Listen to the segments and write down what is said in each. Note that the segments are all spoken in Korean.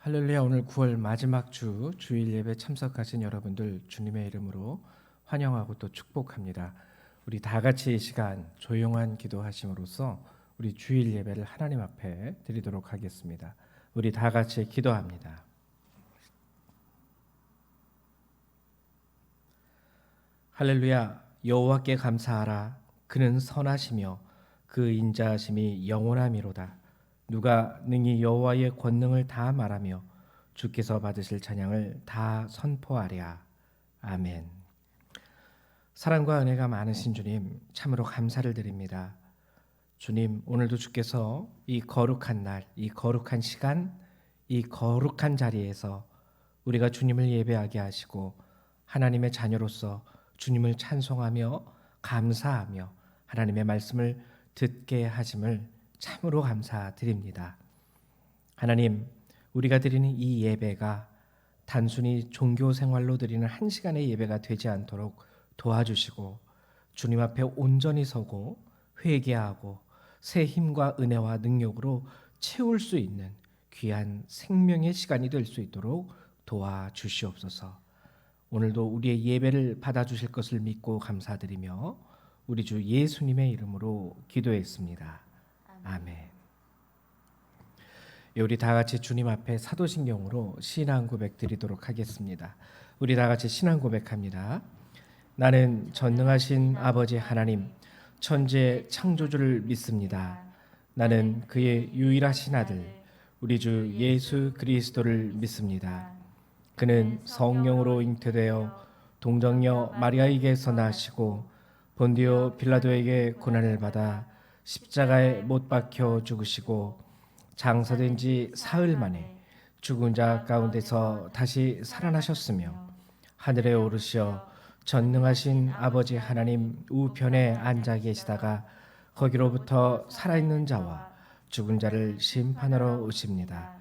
할렐루야. 오늘 9월 마지막 주 주일 예배 참석하신 여러분들 주님의 이름으로 환영하고 또 축복합니다. 우리 다 같이 이 시간 조용한 기도하심으로써 우리 주일 예배를 하나님 앞에 드리도록 하겠습니다. 우리 다 같이 기도합니다. 할렐루야. 여호와께 감사하라. 그는 선하시며 그 인자하심이 영원하미로다. 누가 능히 여호와의 권능을 다 말하며 주께서 받으실 찬양을 다 선포하랴. 아멘. 사랑과 은혜가 많으신 주님, 참으로 감사를 드립니다. 주님, 오늘도 주께서 이 거룩한 날, 이 거룩한 시간, 이 거룩한 자리에서 우리가 주님을 예배하게 하시고 하나님의 자녀로서 주님을 찬송하며 감사하며 하나님의 말씀을 듣게 하심을 참으로 감사드립니다. 하나님, 우리가 드리는 이 예배가 단순히 종교 생활로 드리는 한 시간의 예배가 되지 않도록 도와주시고 주님 앞에 온전히 서고 회개하고 새 힘과 은혜와 능력으로 채울 수 있는 귀한 생명의 시간이 될 수 있도록 도와주시옵소서. 오늘도 우리의 예배를 받아주실 것을 믿고 감사드리며 우리 주 예수님의 이름으로 기도했습니다. 아멘. 우리 다 같이 주님 앞에 사도신경으로 신앙 고백 드리도록 하겠습니다. 우리 다 같이 신앙 고백합니다. 나는 전능하신 아버지 하나님, 천지의 창조주를 믿습니다. 나는 그의 유일하신 아들, 우리 주 예수 그리스도를 믿습니다. 그는 성령으로 잉태되어 동정녀 마리아에게서 나시고 본디오 빌라도에게 고난을 받아 십자가에 못 박혀 죽으시고 장사된 지 사흘 만에 죽은 자 가운데서 다시 살아나셨으며 하늘에 오르시어 전능하신 아버지 하나님 우편에 앉아 계시다가 거기로부터 살아있는 자와 죽은 자를 심판하러 오십니다.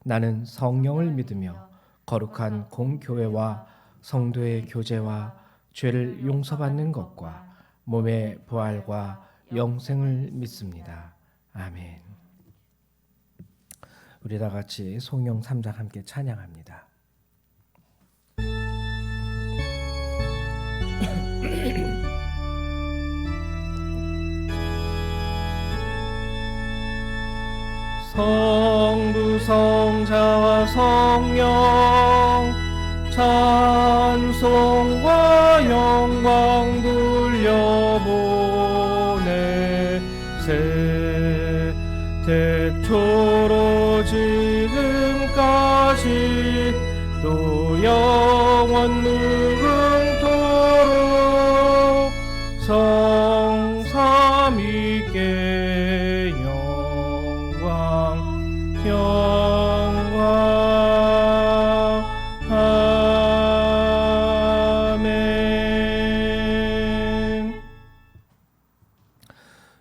나는 성령을 믿으며 거룩한 공교회와 성도의 교제와 죄를 용서받는 것과 몸의 부활과 영생을 믿습니다. 아멘. 우리 다 같이 성령 3장 함께 찬양합니다. 성부 성자와 성령 찬송과 영광 돌려보내 태초로 지금까지 또 영원 무궁토록 성삼위께 영광 아멘.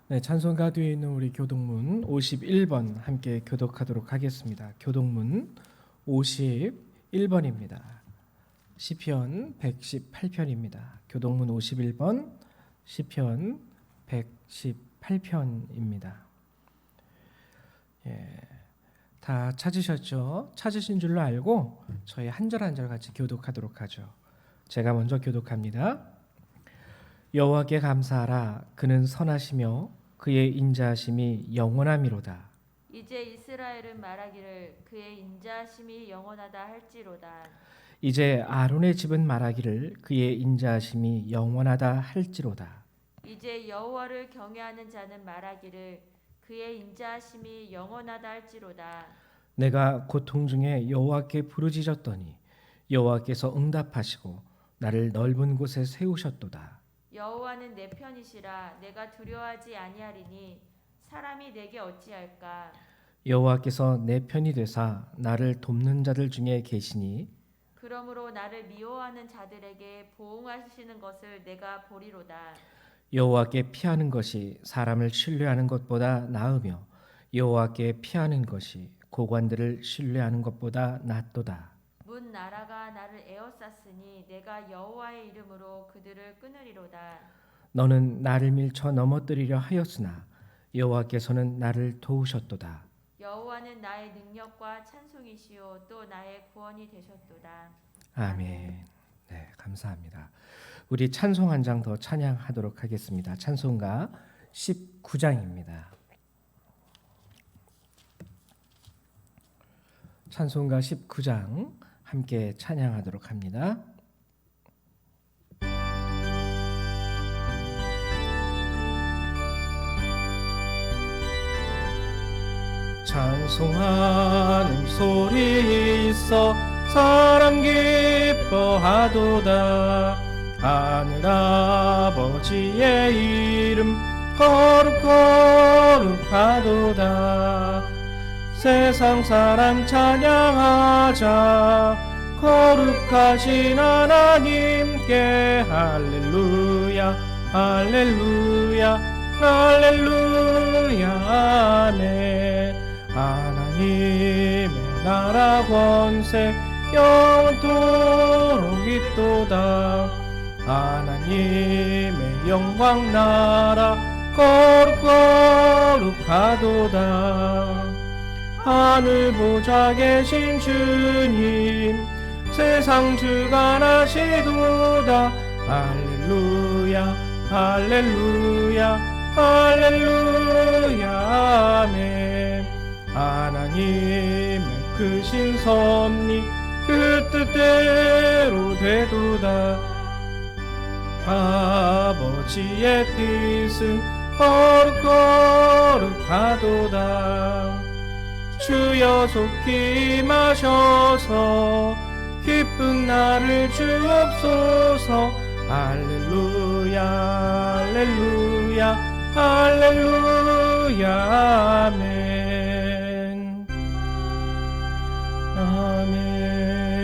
네, 찬송가 뒤에 있는 우리 교독문 51번 함께 교독하도록 하겠습니다. 교독문 51번입니다. 시편 118편입니다. 교독문 51번 시편 118편입니다. 다 찾으셨죠? 찾으신 줄로 알고 저희 한 절 한 절 같이 교독하도록 하죠. 제가 먼저 교독합니다. 여호와께 감사하라. 그는 선하시며 그의 인자하심이 영원하미로다. 이제 이스라엘은 말하기를 그의 인자하심이 영원하다 할지로다. 이제 아론의 집은 말하기를 그의 인자하심이 영원하다 할지로다. 이제 여호와를 경외하는 자는 말하기를 그의 인자하심이 영원하다 할지로다. 내가 고통 중에 여호와께 부르짖었더니 여호와께서 응답하시고 나를 넓은 곳에 세우셨도다. 여호와는 내 편이시라. 내가 두려워하지 아니하리니 사람이 내게 어찌할까. 여호와께서 내 편이 되사 나를 돕는 자들 중에 계시니 그러므로 나를 미워하는 자들에게 보응하시는 것을 내가 보리로다. 여호와께 피하는 것이 사람을 신뢰하는 것보다 나으며 여호와께 피하는 것이 고관들을 신뢰하는 것보다 낫도다. 문 나라가 나를 에워쌌으니 내가 여호와의 이름으로 그들을 끊으리로다. 너는 나를 밀쳐 넘어뜨리려 하였으나 여호와께서는 나를 도우셨도다. 여호와는 나의 능력과 찬송이시요 또 나의 구원이 되셨도다. 아멘. 네, 감사합니다. 우리 찬송 한 장 더 찬양하도록 하겠습니다. 찬송가 19장입니다. 찬송가 19장 함께 찬양하도록 합니다. 찬송하는 소리 있어 사람 기뻐하도다. 하늘 아버지의 이름 거룩거룩하도다. 세상 사람 찬양하자. 거룩하신 하나님께 할렐루야 할렐루야 할렐루야 아멘. 하나님의 나라 권세 영원토록 있도다. 하나님의 영광 나라 거룩거룩하도다. 하늘 보좌 계신 주님 세상 주관하시도다. 할렐루야 할렐루야 할렐루야 아멘. 하나님의 크신 섭리 그 뜻대로 되도다. 아버지의 뜻은 거룩거룩하도다. 주여 속히 임하셔서 기쁜 날을 주옵소서. 할렐루야 할렐루야 할렐루야 아멘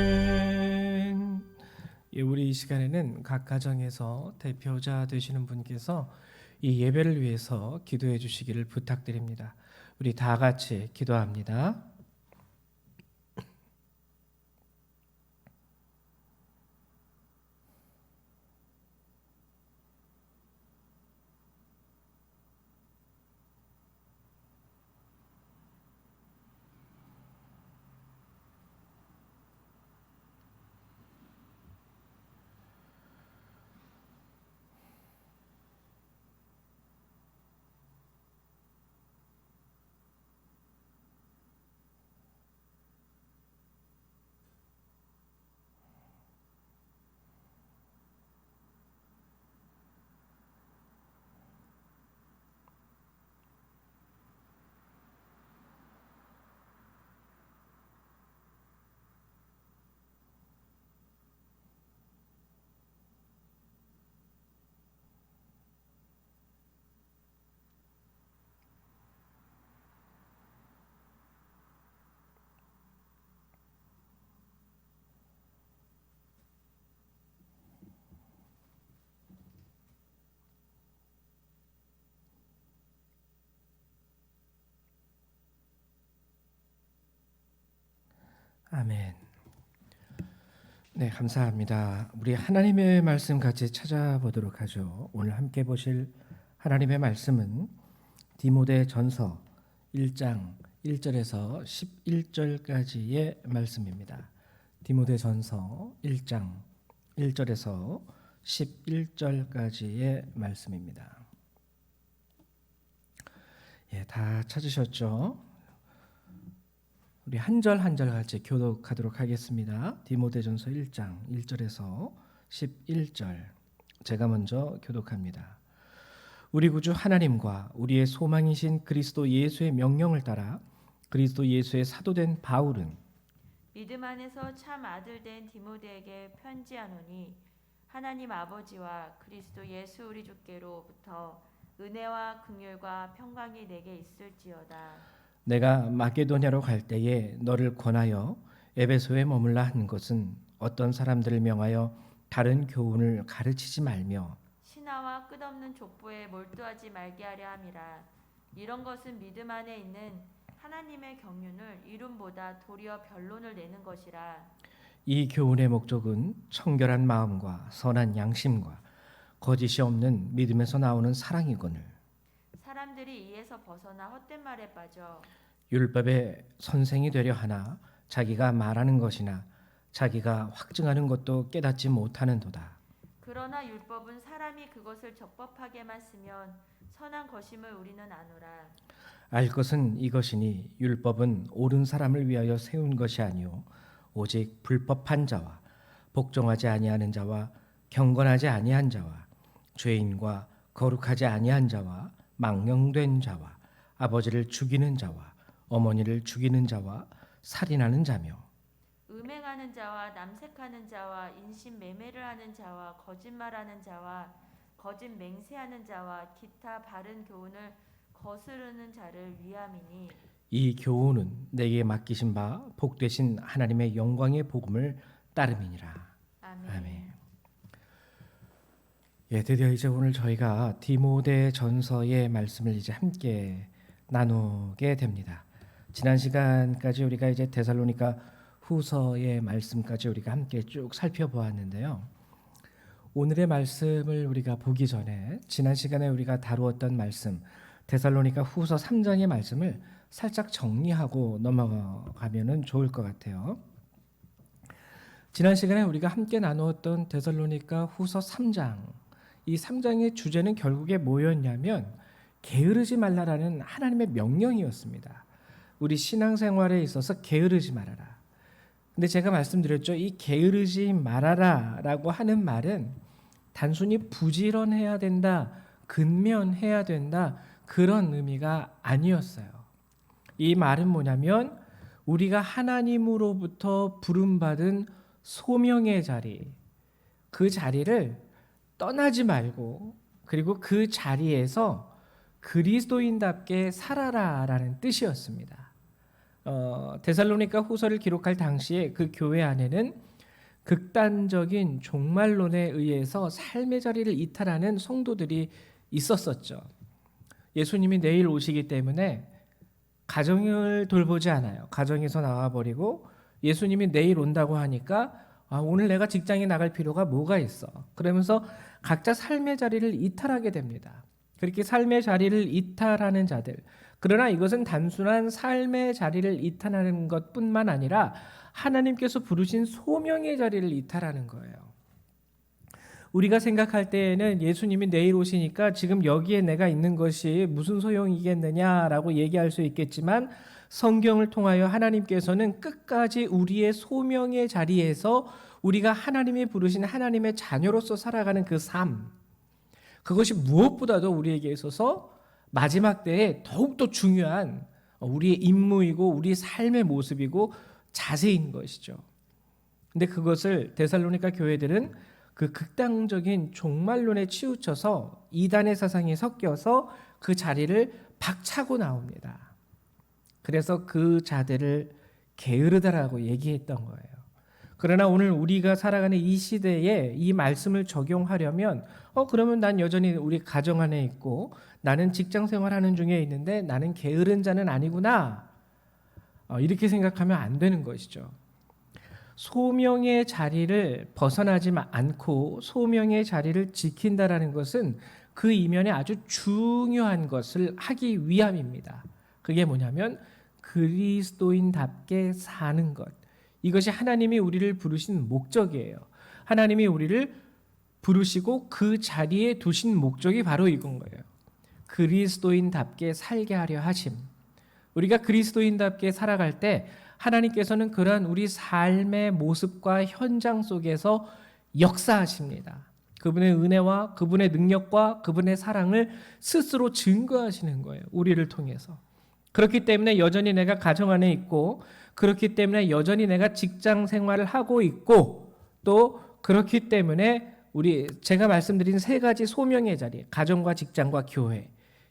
아멘. 예, 우리 이 시간에는 각 가정에서 대표자 되시는 분께서 이 예배를 위해서 기도해 주시기를 부탁드립니다. 우리 다 같이 기도합니다. 아멘. 네, 감사합니다. 우리 하나님의 말씀 같이 찾아보도록 하죠. 오늘 함께 보실 하나님의 말씀은 디모데전서 1장 1절에서 11절까지의 말씀입니다. 디모데전서 1장 1절에서 11절까지의 말씀입니다. 예, 다 찾으셨죠? 우리 한 절 한 절 같이 교독하도록 하겠습니다. 디모데전서 1장 1절에서 11절 제가 먼저 교독합니다. 우리 구주 하나님과 우리의 소망이신 그리스도 예수의 명령을 따라 그리스도 예수의 사도된 바울은 믿음 안에서 참 아들 된 디모데에게 편지하노니 하나님 아버지와 그리스도 예수 우리 주께로부터 은혜와 긍휼과 평강이 내게 있을지어다. 내가 마게도냐로 갈 때에 너를 권하여 에베소에 머물라 한 것은 어떤 사람들을 명하여 다른 교훈을 가르치지 말며 신하와 끝없는 족보에 몰두하지 말게 하려 함이라. 이런 것은 믿음 안에 있는 하나님의 경륜을 이름보다 도리어 변론을 내는 것이라. 이 교훈의 목적은 청결한 마음과 선한 양심과 거짓이 없는 믿음에서 나오는 사랑이거늘 사람들이 이에서 벗어나 헛된 말에 빠져 율법의 선생이 되려 하나 자기가 말하는 것이나 자기가 확증하는 것도 깨닫지 못하는도다. 그러나 율법은 사람이 그것을 적법하게만 쓰면 선한 것임을 우리는 아노라. 알 것은 이것이니 율법은 옳은 사람을 위하여 세운 것이 아니요 오직 불법한 자와 복종하지 아니하는 자와 경건하지 아니한 자와 죄인과 거룩하지 아니한 자와 망령된 자와 아버지를 죽이는 자와 어머니를 죽이는 자와 살인하는 자며 음행하는 자와 남색하는 자와 인신 매매를 하는 자와 거짓말하는 자와 거짓 맹세하는 자와 기타 바른 교훈을 거스르는 자를 위함이니 이 교훈은 내게 맡기신 바 복되신 하나님의 영광의 복음을 따름이니라. 아멘. 아멘. 예, 드디어 이제 오늘 저희가 디모데 전서의 말씀을 이제 함께 나누게 됩니다. 지난 시간까지 우리가 이제 데살로니가 후서의 말씀까지 우리가 함께 쭉 살펴보았는데요. 오늘의 말씀을 우리가 보기 전에 지난 시간에 우리가 다루었던 말씀 데살로니가 후서 3장의 말씀을 살짝 정리하고 넘어가면은 좋을 것 같아요. 지난 시간에 우리가 함께 나누었던 데살로니가 후서 3장, 이 3장의 주제는 결국에 뭐였냐면 게으르지 말라라는 하나님의 명령이었습니다. 우리 신앙생활에 있어서 게으르지 말아라. 근데 제가 말씀드렸죠. 이 게으르지 말아라라고 하는 말은 단순히 부지런해야 된다, 근면해야 된다 그런 의미가 아니었어요. 이 말은 뭐냐면 우리가 하나님으로부터 부름받은 소명의 자리, 그 자리를 떠나지 말고 그리고 그 자리에서 그리스도인답게 살아라라는 뜻이었습니다. 데살로니가 후서를 기록할 당시에 그 교회 안에는 극단적인 종말론에 의해서 삶의 자리를 이탈하는 성도들이 있었었죠. 예수님이 내일 오시기 때문에 가정을 돌보지 않아요. 가정에서 나와버리고 예수님이 내일 온다고 하니까 오늘 내가 직장에 나갈 필요가 뭐가 있어. 그러면서 각자 삶의 자리를 이탈하게 됩니다. 그렇게 삶의 자리를 이탈하는 자들. 그러나 이것은 단순한 삶의 자리를 이탈하는 것뿐만 아니라 하나님께서 부르신 소명의 자리를 이탈하는 거예요. 우리가 생각할 때에는 예수님이 내일 오시니까 지금 여기에 내가 있는 것이 무슨 소용이겠느냐라고 얘기할 수 있겠지만 성경을 통하여 하나님께서는 끝까지 우리의 소명의 자리에서 우리가 하나님이 부르신 하나님의 자녀로서 살아가는 그 삶, 그것이 무엇보다도 우리에게 있어서 마지막 때에 더욱더 중요한 우리의 임무이고 우리 삶의 모습이고 자세인 것이죠. 근데 그것을 데살로니가 교회들은 그 극단적인 종말론에 치우쳐서 이단의 사상이 섞여서 그 자리를 박차고 나옵니다. 그래서 그 자들을 게으르다라고 얘기했던 거예요. 그러나 오늘 우리가 살아가는 이 시대에 이 말씀을 적용하려면 그러면 난 여전히 우리 가정 안에 있고 나는 직장 생활하는 중에 있는데 나는 게으른 자는 아니구나. 이렇게 생각하면 안 되는 것이죠. 소명의 자리를 벗어나지 않고 소명의 자리를 지킨다라는 것은 그 이면에 아주 중요한 것을 하기 위함입니다. 그게 뭐냐면 그리스도인답게 사는 것. 이것이 하나님이 우리를 부르신 목적이에요. 하나님이 우리를 부르시고 그 자리에 두신 목적이 바로 이건 거예요. 그리스도인답게 살게 하려 하심. 우리가 그리스도인답게 살아갈 때 하나님께서는 그러한 우리 삶의 모습과 현장 속에서 역사하십니다. 그분의 은혜와 그분의 능력과 그분의 사랑을 스스로 증거하시는 거예요. 우리를 통해서. 그렇기 때문에 여전히 내가 가정 안에 있고 그렇기 때문에 여전히 내가 직장 생활을 하고 있고 또 그렇기 때문에 제가 말씀드린 세 가지 소명의 자리, 가정과 직장과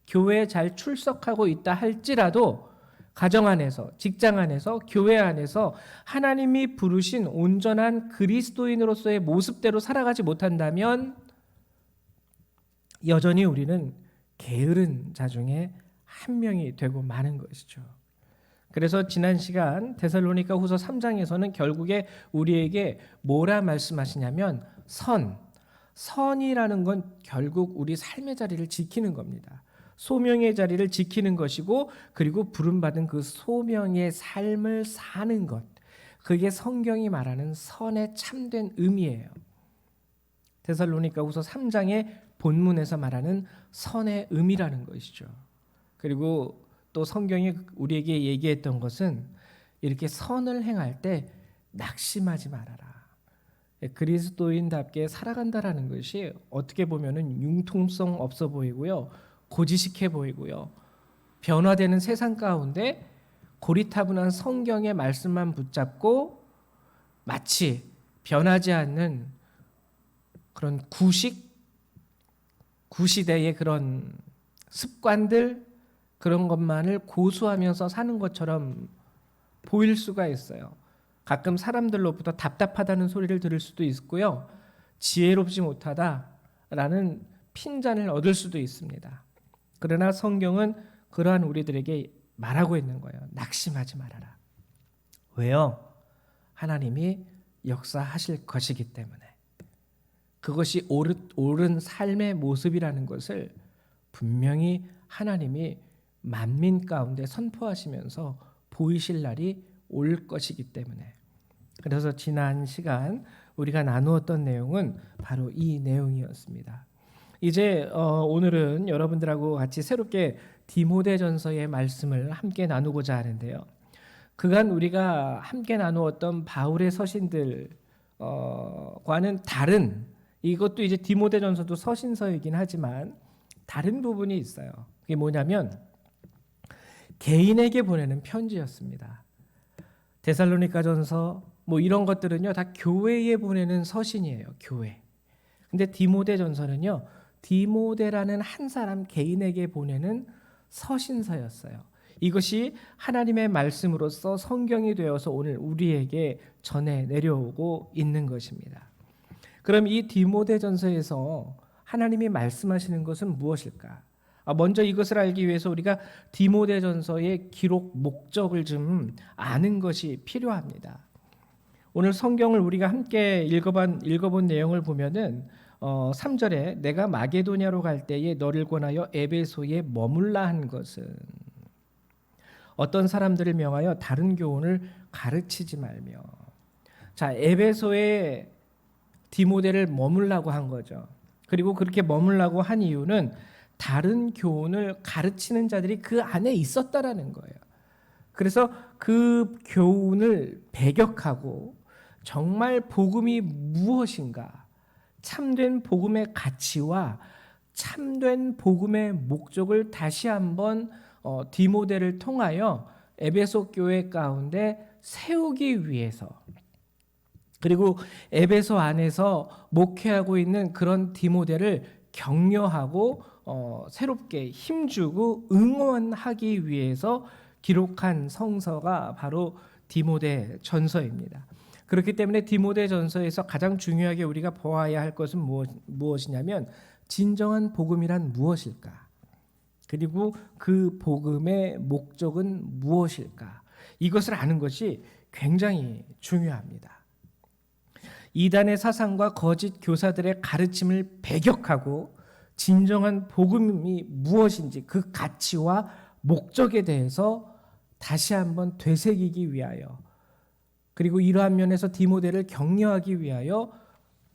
교회에 잘 출석하고 있다 할지라도 가정 안에서, 직장 안에서, 교회 안에서 하나님이 부르신 온전한 그리스도인으로서의 모습대로 살아가지 못한다면 여전히 우리는 게으른 자 중에 한 명이 되고 마는 것이죠. 그래서 지난 시간 데살로니가 후서 3장에서는 결국에 우리에게 뭐라 말씀하시냐면 선이라는 건 결국 우리 삶의 자리를 지키는 겁니다. 소명의 자리를 지키는 것이고 그리고 부름받은 그 소명의 삶을 사는 것. 그게 성경이 말하는 선의 참된 의미예요. 데살로니가후서 3장의 본문에서 말하는 선의 의미라는 것이죠. 그리고 또 성경이 우리에게 얘기했던 것은 이렇게 선을 행할 때 낙심하지 말아라. 그리스도인답게 살아간다라는 것이 어떻게 보면은 융통성 없어 보이고요, 고지식해 보이고요, 변화되는 세상 가운데 고리타분한 성경의 말씀만 붙잡고 마치 변하지 않는 그런 구시대의 그런 습관들, 그런 것만을 고수하면서 사는 것처럼 보일 수가 있어요. 가끔 사람들로부터 답답하다는 소리를 들을 수도 있고요, 지혜롭지 못하다라는 핀잔을 얻을 수도 있습니다. 그러나 성경은 그러한 우리들에게 말하고 있는 거예요. 낙심하지 말아라. 왜요? 하나님이 역사하실 것이기 때문에. 그것이 옳은 삶의 모습이라는 것을 분명히 하나님이 만민 가운데 선포하시면서 보이실 날이 올 것이기 때문에. 그래서 지난 시간 우리가 나누었던 내용은 바로 이 내용이었습니다. 이제 오늘은 여러분들하고 같이 새롭게 디모데전서의 말씀을 함께 나누고자 하는데요. 그간 우리가 함께 나누었던 바울의 서신들과는 다른, 이것도 이제 디모데전서도 서신서이긴 하지만 다른 부분이 있어요. 그게 뭐냐면 개인에게 보내는 편지였습니다. 데살로니가전서 뭐 이런 것들은요 다 교회에 보내는 서신이에요. 교회. 근데 디모데전서는요 디모데라는 한 사람 개인에게 보내는 서신서였어요. 이것이 하나님의 말씀으로서 성경이 되어서 오늘 우리에게 전해 내려오고 있는 것입니다. 그럼 이 디모데전서에서 하나님이 말씀하시는 것은 무엇일까? 먼저 이것을 알기 위해서 우리가 디모데전서의 기록 목적을 좀 아는 것이 필요합니다. 오늘 성경을 우리가 함께 읽어본 내용을 보면은 3절에 내가 마게도냐로 갈 때에 너를 권하여 에베소에 머물라 한 것은, 어떤 사람들을 명하여 다른 교훈을 가르치지 말며. 자, 에베소에 디모데를 머물라고 한 거죠. 그리고 그렇게 머물라고 한 이유는 다른 교훈을 가르치는 자들이 그 안에 있었다라는 거예요. 그래서 그 교훈을 배격하고 정말 복음이 무엇인가, 참된 복음의 가치와 참된 복음의 목적을 다시 한번 디모데를 통하여 에베소 교회 가운데 세우기 위해서, 그리고 에베소 안에서 목회하고 있는 그런 디모데를 격려하고 새롭게 힘주고 응원하기 위해서 기록한 성서가 바로 디모데 전서입니다. 그렇기 때문에 디모데 전서에서 가장 중요하게 우리가 보아야 할 것은 무엇이냐면 진정한 복음이란 무엇일까? 그리고 그 복음의 목적은 무엇일까? 이것을 아는 것이 굉장히 중요합니다. 이단의 사상과 거짓 교사들의 가르침을 배격하고 진정한 복음이 무엇인지 그 가치와 목적에 대해서 다시 한번 되새기기 위하여, 그리고 이러한 면에서 디모데를 격려하기 위하여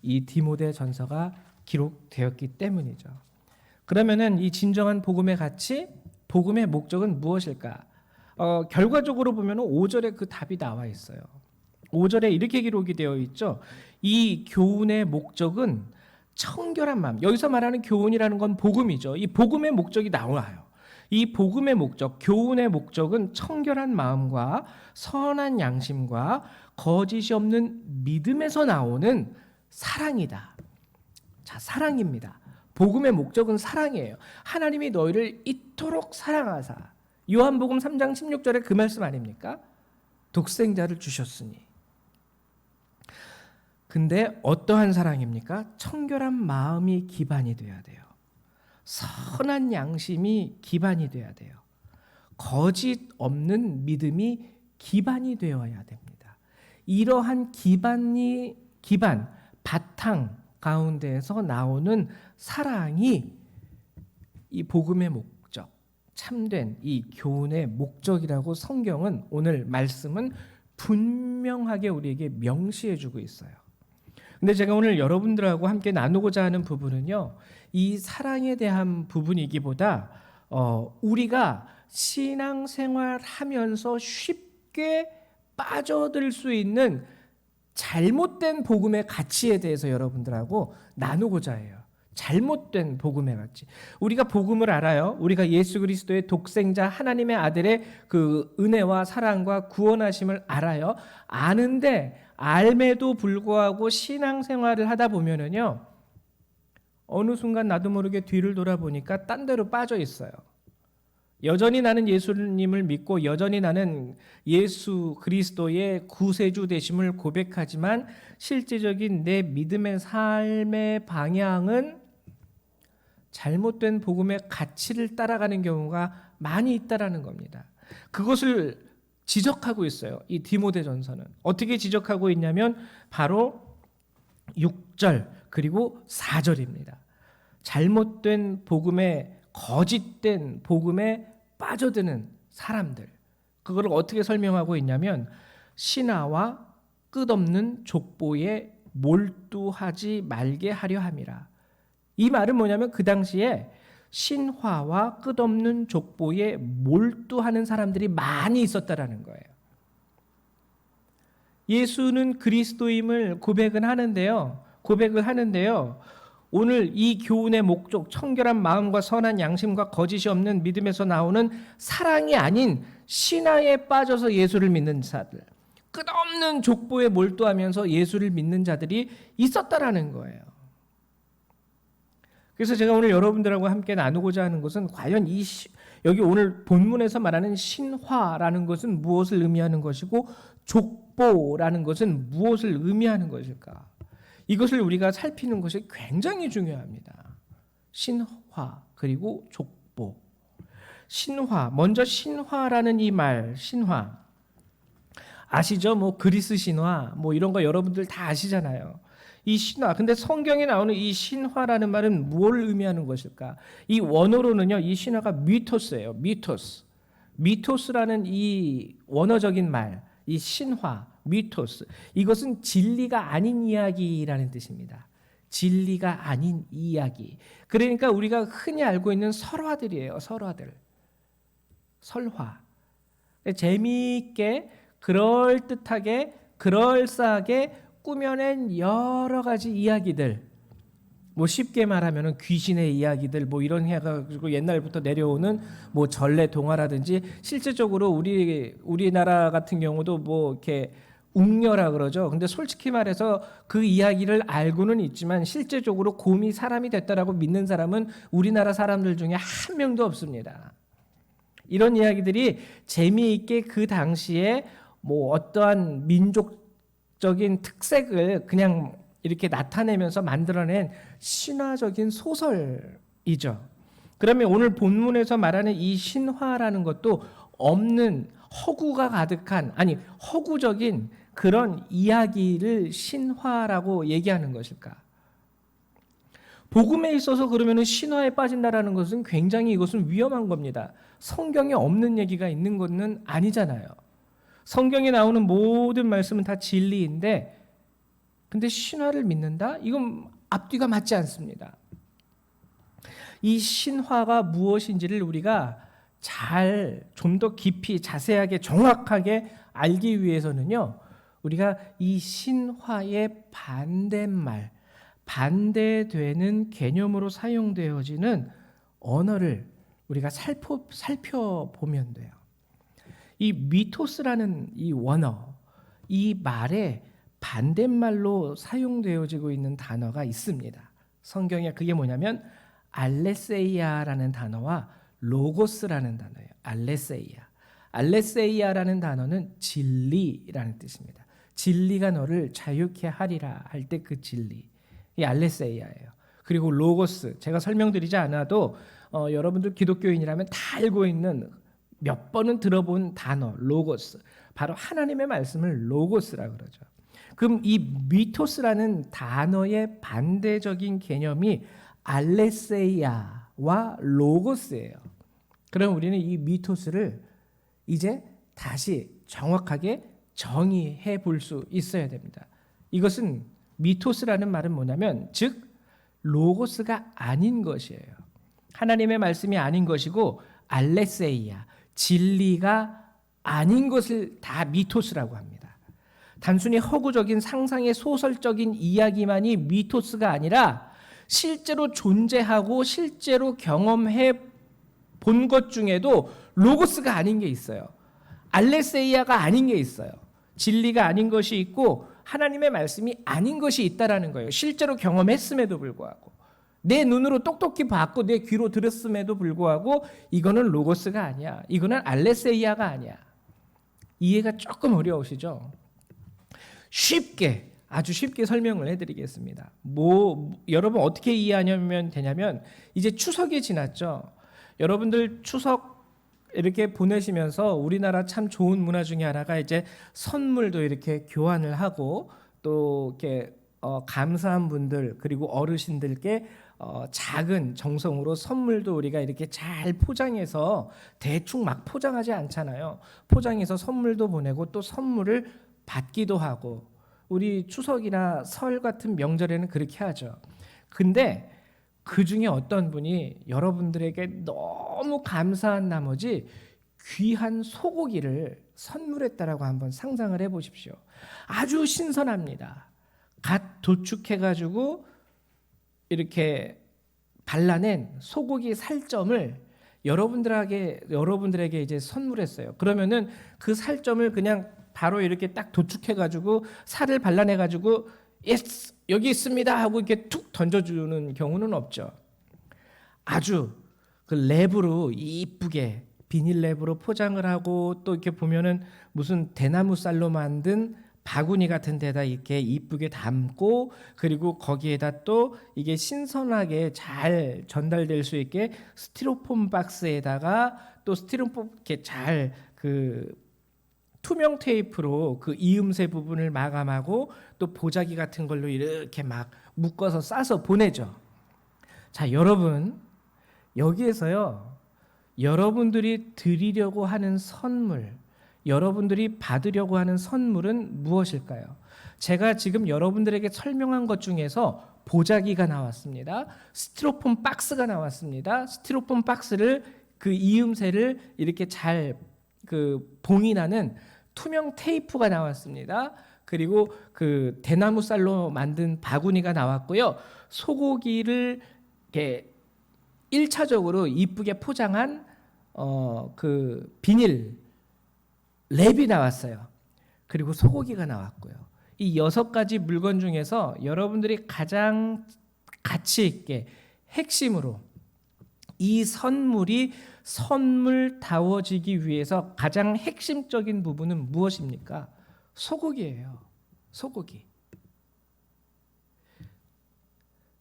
이 디모데 전서가 기록되었기 때문이죠. 그러면은 이 진정한 복음의 가치, 복음의 목적은 무엇일까? 결과적으로 보면 5절에 그 답이 나와 있어요. 5절에 이렇게 기록이 되어 있죠. 이 교훈의 목적은 청결한 마음. 여기서 말하는 교훈이라는 건 복음이죠. 이 복음의 목적이 나와요. 이 복음의 목적, 교훈의 목적은 청결한 마음과 선한 양심과 거짓이 없는 믿음에서 나오는 사랑이다. 자, 사랑입니다. 복음의 목적은 사랑이에요. 하나님이 너희를 이토록 사랑하사, 요한복음 3장 16절에 그 말씀 아닙니까? 독생자를 주셨으니. 근데 어떠한 사랑입니까? 청결한 마음이 기반이 돼야 돼요. 선한 양심이 기반이 돼야 돼요. 거짓 없는 믿음이 기반이 되어야 됩니다. 이러한 바탕 가운데에서 나오는 사랑이 이 복음의 목적, 참된 이 교훈의 목적이라고 성경은 오늘 말씀은 분명하게 우리에게 명시해 주고 있어요. 근데 제가 오늘 여러분들하고 함께 나누고자 하는 부분은요, 이 사랑에 대한 부분이기보다 우리가 신앙생활 하면서 쉽게 빠져들 수 있는 잘못된 복음의 가치에 대해서 여러분들하고 나누고자 해요. 잘못된 복음의 가치. 우리가 복음을 알아요. 우리가 예수 그리스도의 독생자 하나님의 아들의 그 은혜와 사랑과 구원하심을 알아요. 아는데 알매도 불구하고 신앙생활을 하다 보면은요, 어느 순간 나도 모르게 뒤를 돌아보니까 딴 데로 빠져 있어요. 여전히 나는 예수님을 믿고 여전히 나는 예수 그리스도의 구세주 되심을 고백하지만 실제적인 내 믿음의 삶의 방향은 잘못된 복음의 가치를 따라가는 경우가 많이 있다라는 겁니다. 그것을 지적하고 있어요. 이 디모데전서는 어떻게 지적하고 있냐면 바로 6절 그리고 4절입니다. 잘못된 복음에, 거짓된 복음에 빠져드는 사람들, 그거를 어떻게 설명하고 있냐면 신하와 끝없는 족보에 몰두하지 말게 하려 함이라. 이 말은 뭐냐면 그 당시에 신화와 끝없는 족보에 몰두하는 사람들이 많이 있었다라는 거예요. 예수는 그리스도임을 고백을 하는데요. 오늘 이 교훈의 목적, 청결한 마음과 선한 양심과 거짓이 없는 믿음에서 나오는 사랑이 아닌 신화에 빠져서 예수를 믿는 자들, 끝없는 족보에 몰두하면서 예수를 믿는 자들이 있었다라는 거예요. 그래서 제가 오늘 여러분들하고 함께 나누고자 하는 것은 과연 여기 오늘 본문에서 말하는 신화라는 것은 무엇을 의미하는 것이고 족보라는 것은 무엇을 의미하는 것일까? 이것을 우리가 살피는 것이 굉장히 중요합니다. 신화 그리고 족보. 신화, 먼저 신화라는 이 말, 신화 아시죠? 뭐 그리스 신화 뭐 이런 거 여러분들 다 아시잖아요. 이 신화, 근데 성경에 나오는 이 신화라는 말은 뭘 의미하는 것일까? 이 원어로는요, 이 신화가 미토스예요. 미토스라는 이 원어적인 말, 이 신화, 미토스, 이것은 진리가 아닌 이야기라는 뜻입니다. 진리가 아닌 이야기. 그러니까 우리가 흔히 알고 있는 설화들이에요. 설화. 재미있게, 그럴듯하게, 그럴싸하게 꾸며낸 여러 가지 이야기들, 뭐 쉽게 말하면 귀신의 이야기들, 뭐 이런 해가지고 옛날부터 내려오는 뭐 전래 동화라든지, 실제적으로 우리나라 같은 경우도 뭐 이렇게 웅녀라 그러죠. 근데 솔직히 말해서 그 이야기를 알고는 있지만 실제적으로 곰이 사람이 됐다라고 믿는 사람은 우리나라 사람들 중에 한 명도 없습니다. 이런 이야기들이 재미있게 그 당시에 뭐 어떠한 민족적인 특색을 그냥 이렇게 나타내면서 만들어낸 신화적인 소설이죠. 그러면 오늘 본문에서 말하는 이 신화라는 것도 없는 허구가 가득한, 아니 허구적인 그런 이야기를 신화라고 얘기하는 것일까? 복음에 있어서 그러면 신화에 빠진다라는 것은 굉장히 이것은 위험한 겁니다. 성경에 없는 얘기가 있는 것은 아니잖아요. 성경에 나오는 모든 말씀은 다 진리인데, 근데 신화를 믿는다? 이건 앞뒤가 맞지 않습니다. 이 신화가 무엇인지를 우리가 좀 더 깊이 자세하게 정확하게 알기 위해서는요, 우리가 이 신화의 반대말, 반대되는 개념으로 사용되어지는 언어를 우리가 살펴보면 돼요. 이 미토스라는 이 원어, 이 말에 반대말로 사용되어지고 있는 단어가 있습니다. 성경에 그게 뭐냐면 알레세이아라는 단어와 로고스라는 단어예요. 알레세이아라는 단어는 진리라는 뜻입니다. 진리가 너를 자유케 하리라 할 때 그 진리, 이 알레세이아예요. 그리고 로고스, 제가 설명드리지 않아도 여러분들 기독교인이라면 다 알고 있는, 몇 번은 들어본 단어 로고스, 바로 하나님의 말씀을 로고스라고 그러죠. 그럼 이 미토스라는 단어의 반대적인 개념이 알레세이아와 로고스예요. 그럼 우리는 이 미토스를 이제 다시 정확하게 정의해 볼 수 있어야 됩니다. 이것은 미토스라는 말은 뭐냐면 즉 로고스가 아닌 것이에요. 하나님의 말씀이 아닌 것이고 알레세이아, 진리가 아닌 것을 다 미토스라고 합니다. 단순히 허구적인 상상의 소설적인 이야기만이 미토스가 아니라 실제로 존재하고 실제로 경험해 본 것 중에도 로고스가 아닌 게 있어요. 알레세이아가 아닌 게 있어요. 진리가 아닌 것이 있고 하나님의 말씀이 아닌 것이 있다라는 거예요. 실제로 경험했음에도 불구하고 내 눈으로 똑똑히 봤고 내 귀로 들었음에도 불구하고 이거는 로고스가 아니야. 이거는 알레세이아가 아니야. 이해가 조금 어려우시죠? 쉽게 아주 쉽게 설명을 해드리겠습니다. 여러분 어떻게 이해하면 되냐면 이제 추석이 지났죠. 여러분들 추석 이렇게 보내시면서 우리나라 참 좋은 문화 중에 하나가 이제 선물도 이렇게 교환을 하고 또 이렇게 감사한 분들 그리고 어르신들께 작은 정성으로 선물도 우리가 이렇게 잘 포장해서 대충 막 포장하지 않잖아요. 포장해서 선물도 보내고 또 선물을 받기도 하고 우리 추석이나 설 같은 명절에는 그렇게 하죠. 근데 그 중에 어떤 분이 여러분들에게 너무 감사한 나머지 귀한 소고기를 선물했다라고 한번 상상을 해보십시오. 아주 신선합니다. 갓 도축해가지고 이렇게 발라낸 소고기 살점을 여러분들에게 이제 선물했어요. 그러면은 그 살점을 그냥 바로 이렇게 딱 도축해가지고 살을 발라내가지고 예스 여기 있습니다 하고 이렇게 툭 던져주는 경우는 없죠. 아주 그 랩으로 이쁘게 비닐 랩으로 포장을 하고 또 이렇게 보면은 무슨 대나무 쌀로 만든 바구니 같은 데다 이렇게 이쁘게 담고 그리고 거기에다 또 이게 신선하게 잘 전달될 수 있게 스티로폼 박스에다가 또 스티로폼 이렇게 잘 그 투명 테이프로 그 이음새 부분을 마감하고 또 보자기 같은 걸로 이렇게 막 묶어서 싸서 보내죠. 자, 여러분 여기에서요. 여러분들이 드리려고 하는 선물, 여러분들이 받으려고 하는 선물은 무엇일까요? 제가 지금 여러분들에게 설명한 것 중에서 보자기가 나왔습니다. 스티로폼 박스가 나왔습니다. 스티로폼 박스를 그 이음새를 이렇게 잘 그 봉인하는 투명 테이프가 나왔습니다. 그리고 그 대나무 쌀로 만든 바구니가 나왔고요. 소고기를 이렇게 1차적으로 이쁘게 포장한 그 비닐 랩이 나왔어요. 그리고 소고기가 나왔고요. 이 6가지 물건 중에서 여러분들이 가장 가치 있게 핵심으로 이 선물이 선물다워지기 위해서 가장 핵심적인 부분은 무엇입니까? 소고기예요. 소고기.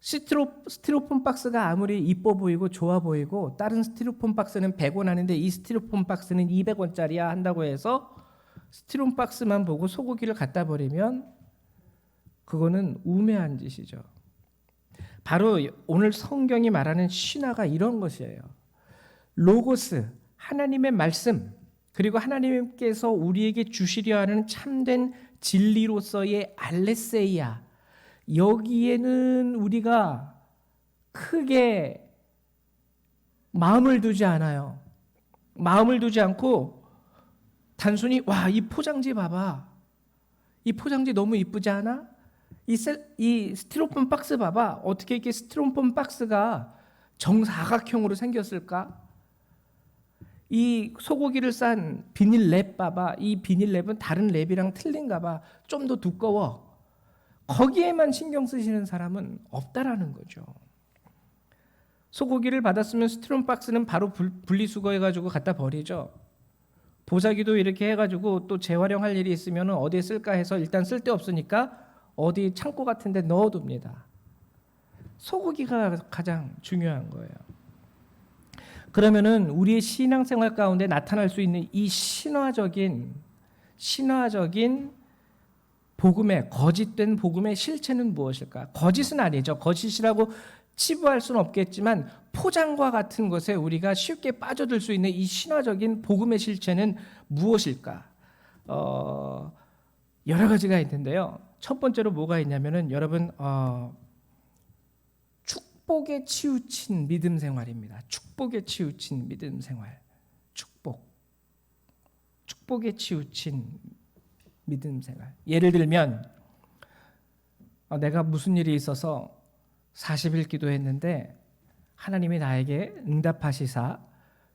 스티로폼 박스가 아무리 이뻐 보이고 좋아 보이고 다른 스티로폼 박스는 100원 하는데 이 스티로폼 박스는 200원짜리야 한다고 해서 스티로폼 박스만 보고 소고기를 갖다 버리면 그거는 우매한 짓이죠. 바로 오늘 성경이 말하는 신화가 이런 것이에요. 로고스, 하나님의 말씀, 그리고 하나님께서 우리에게 주시려 하는 참된 진리로서의 알레세이아, 여기에는 우리가 크게 마음을 두지 않아요. 마음을 두지 않고 단순히 와, 이 포장지 봐봐. 이 포장지 너무 이쁘지 않아? 이 스티로폼 박스 봐봐. 어떻게 이렇게 스티로폼 박스가 정사각형으로 생겼을까? 이 소고기를 싼 비닐 랩 봐봐. 이 비닐 랩은 다른 랩이랑 틀린가 봐. 좀 더 두꺼워. 거기에만 신경 쓰시는 사람은 없다라는 거죠. 소고기를 받았으면 스티로폼 박스는 바로 분리수거해가지고 갖다 버리죠. 보자기도 이렇게 해가지고 또 재활용할 일이 있으면 어디에 쓸까 해서 일단 쓸데없으니까 어디 창고 같은 데 넣어둡니다. 소고기가 가장 중요한 거예요. 그러면은 우리의 신앙생활 가운데 나타날 수 있는 이 신화적인 복음의 거짓된 복음의 실체는 무엇일까? 거짓은 아니죠. 거짓이라고 치부할 수는 없겠지만 포장과 같은 것에 우리가 쉽게 빠져들 수 있는 이 신화적인 복음의 실체는 무엇일까? 여러 가지가 있는데요. 첫 번째로 뭐가 있냐면은 여러분 축복에 치우친 믿음 생활입니다. 축복에 치우친 믿음 생활. 축복에 치우친 믿음 생활. 예를 들면 내가 무슨 일이 있어서 40일 기도했는데 하나님이 나에게 응답하시사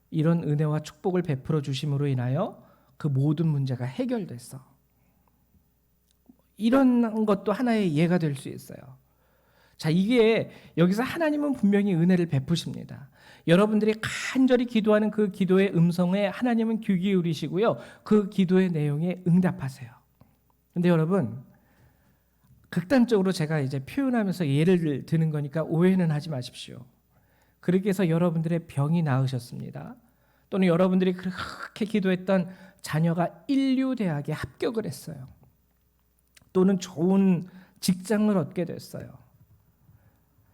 이런 은혜와 축복을 베풀어 주심으로 인하여 그 모든 문제가 해결됐어. 이런 것도 하나의 예가 될 수 있어요. 자, 이게 여기서 하나님은 분명히 은혜를 베푸십니다. 여러분들이 간절히 기도하는 그 기도의 음성에 하나님은 귀 기울이시고요. 그 기도의 내용에 응답하세요. 근데 여러분, 극단적으로 제가 이제 표현하면서 예를 드는 거니까 오해는 하지 마십시오. 그렇게 해서 여러분들의 병이 나으셨습니다. 또는 여러분들이 그렇게 기도했던 자녀가 인류대학에 합격을 했어요. 또는 좋은 직장을 얻게 됐어요.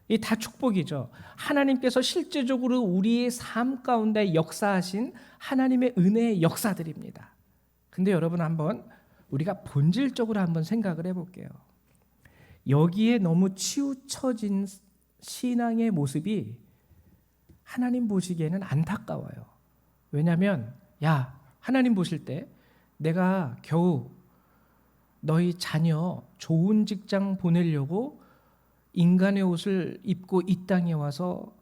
이 다 축복이죠. 하나님께서 실제적으로 우리의 삶 가운데 역사하신 하나님의 은혜의 역사들입니다. 근데 여러분 한번 우리가 본질적으로 한번 생각을 해볼게요. 여기에 너무 치우쳐진 신앙의 모습이 하나님 보시기에는 안타까워요. 왜냐하면 하나님 보실 때 내가 겨우 너희 자녀 좋은 직장 보내려고 인간의 옷을 입고 이 땅에 와서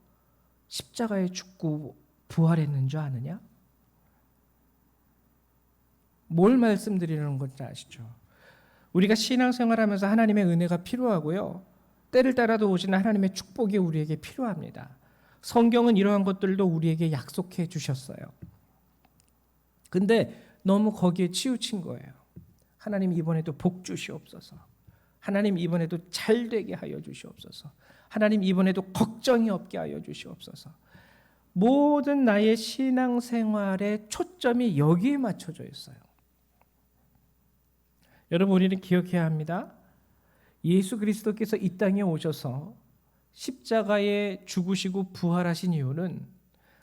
십자가에 죽고 부활했는 줄 아느냐? 뭘 말씀드리는 건지 아시죠? 우리가 신앙생활하면서 하나님의 은혜가 필요하고요. 때를 따라도 오시는 하나님의 축복이 우리에게 필요합니다. 성경은 이러한 것들도 우리에게 약속해 주셨어요. 근데 너무 거기에 치우친 거예요. 하나님 이번에도 복 주시옵소서. 하나님 이번에도 잘 되게 하여 주시옵소서. 하나님 이번에도 걱정이 없게 하여 주시옵소서. 모든 나의 신앙생활의 초점이 여기에 맞춰져 있어요. 여러분 우리는 기억해야 합니다. 예수 그리스도께서 이 땅에 오셔서 십자가에 죽으시고 부활하신 이유는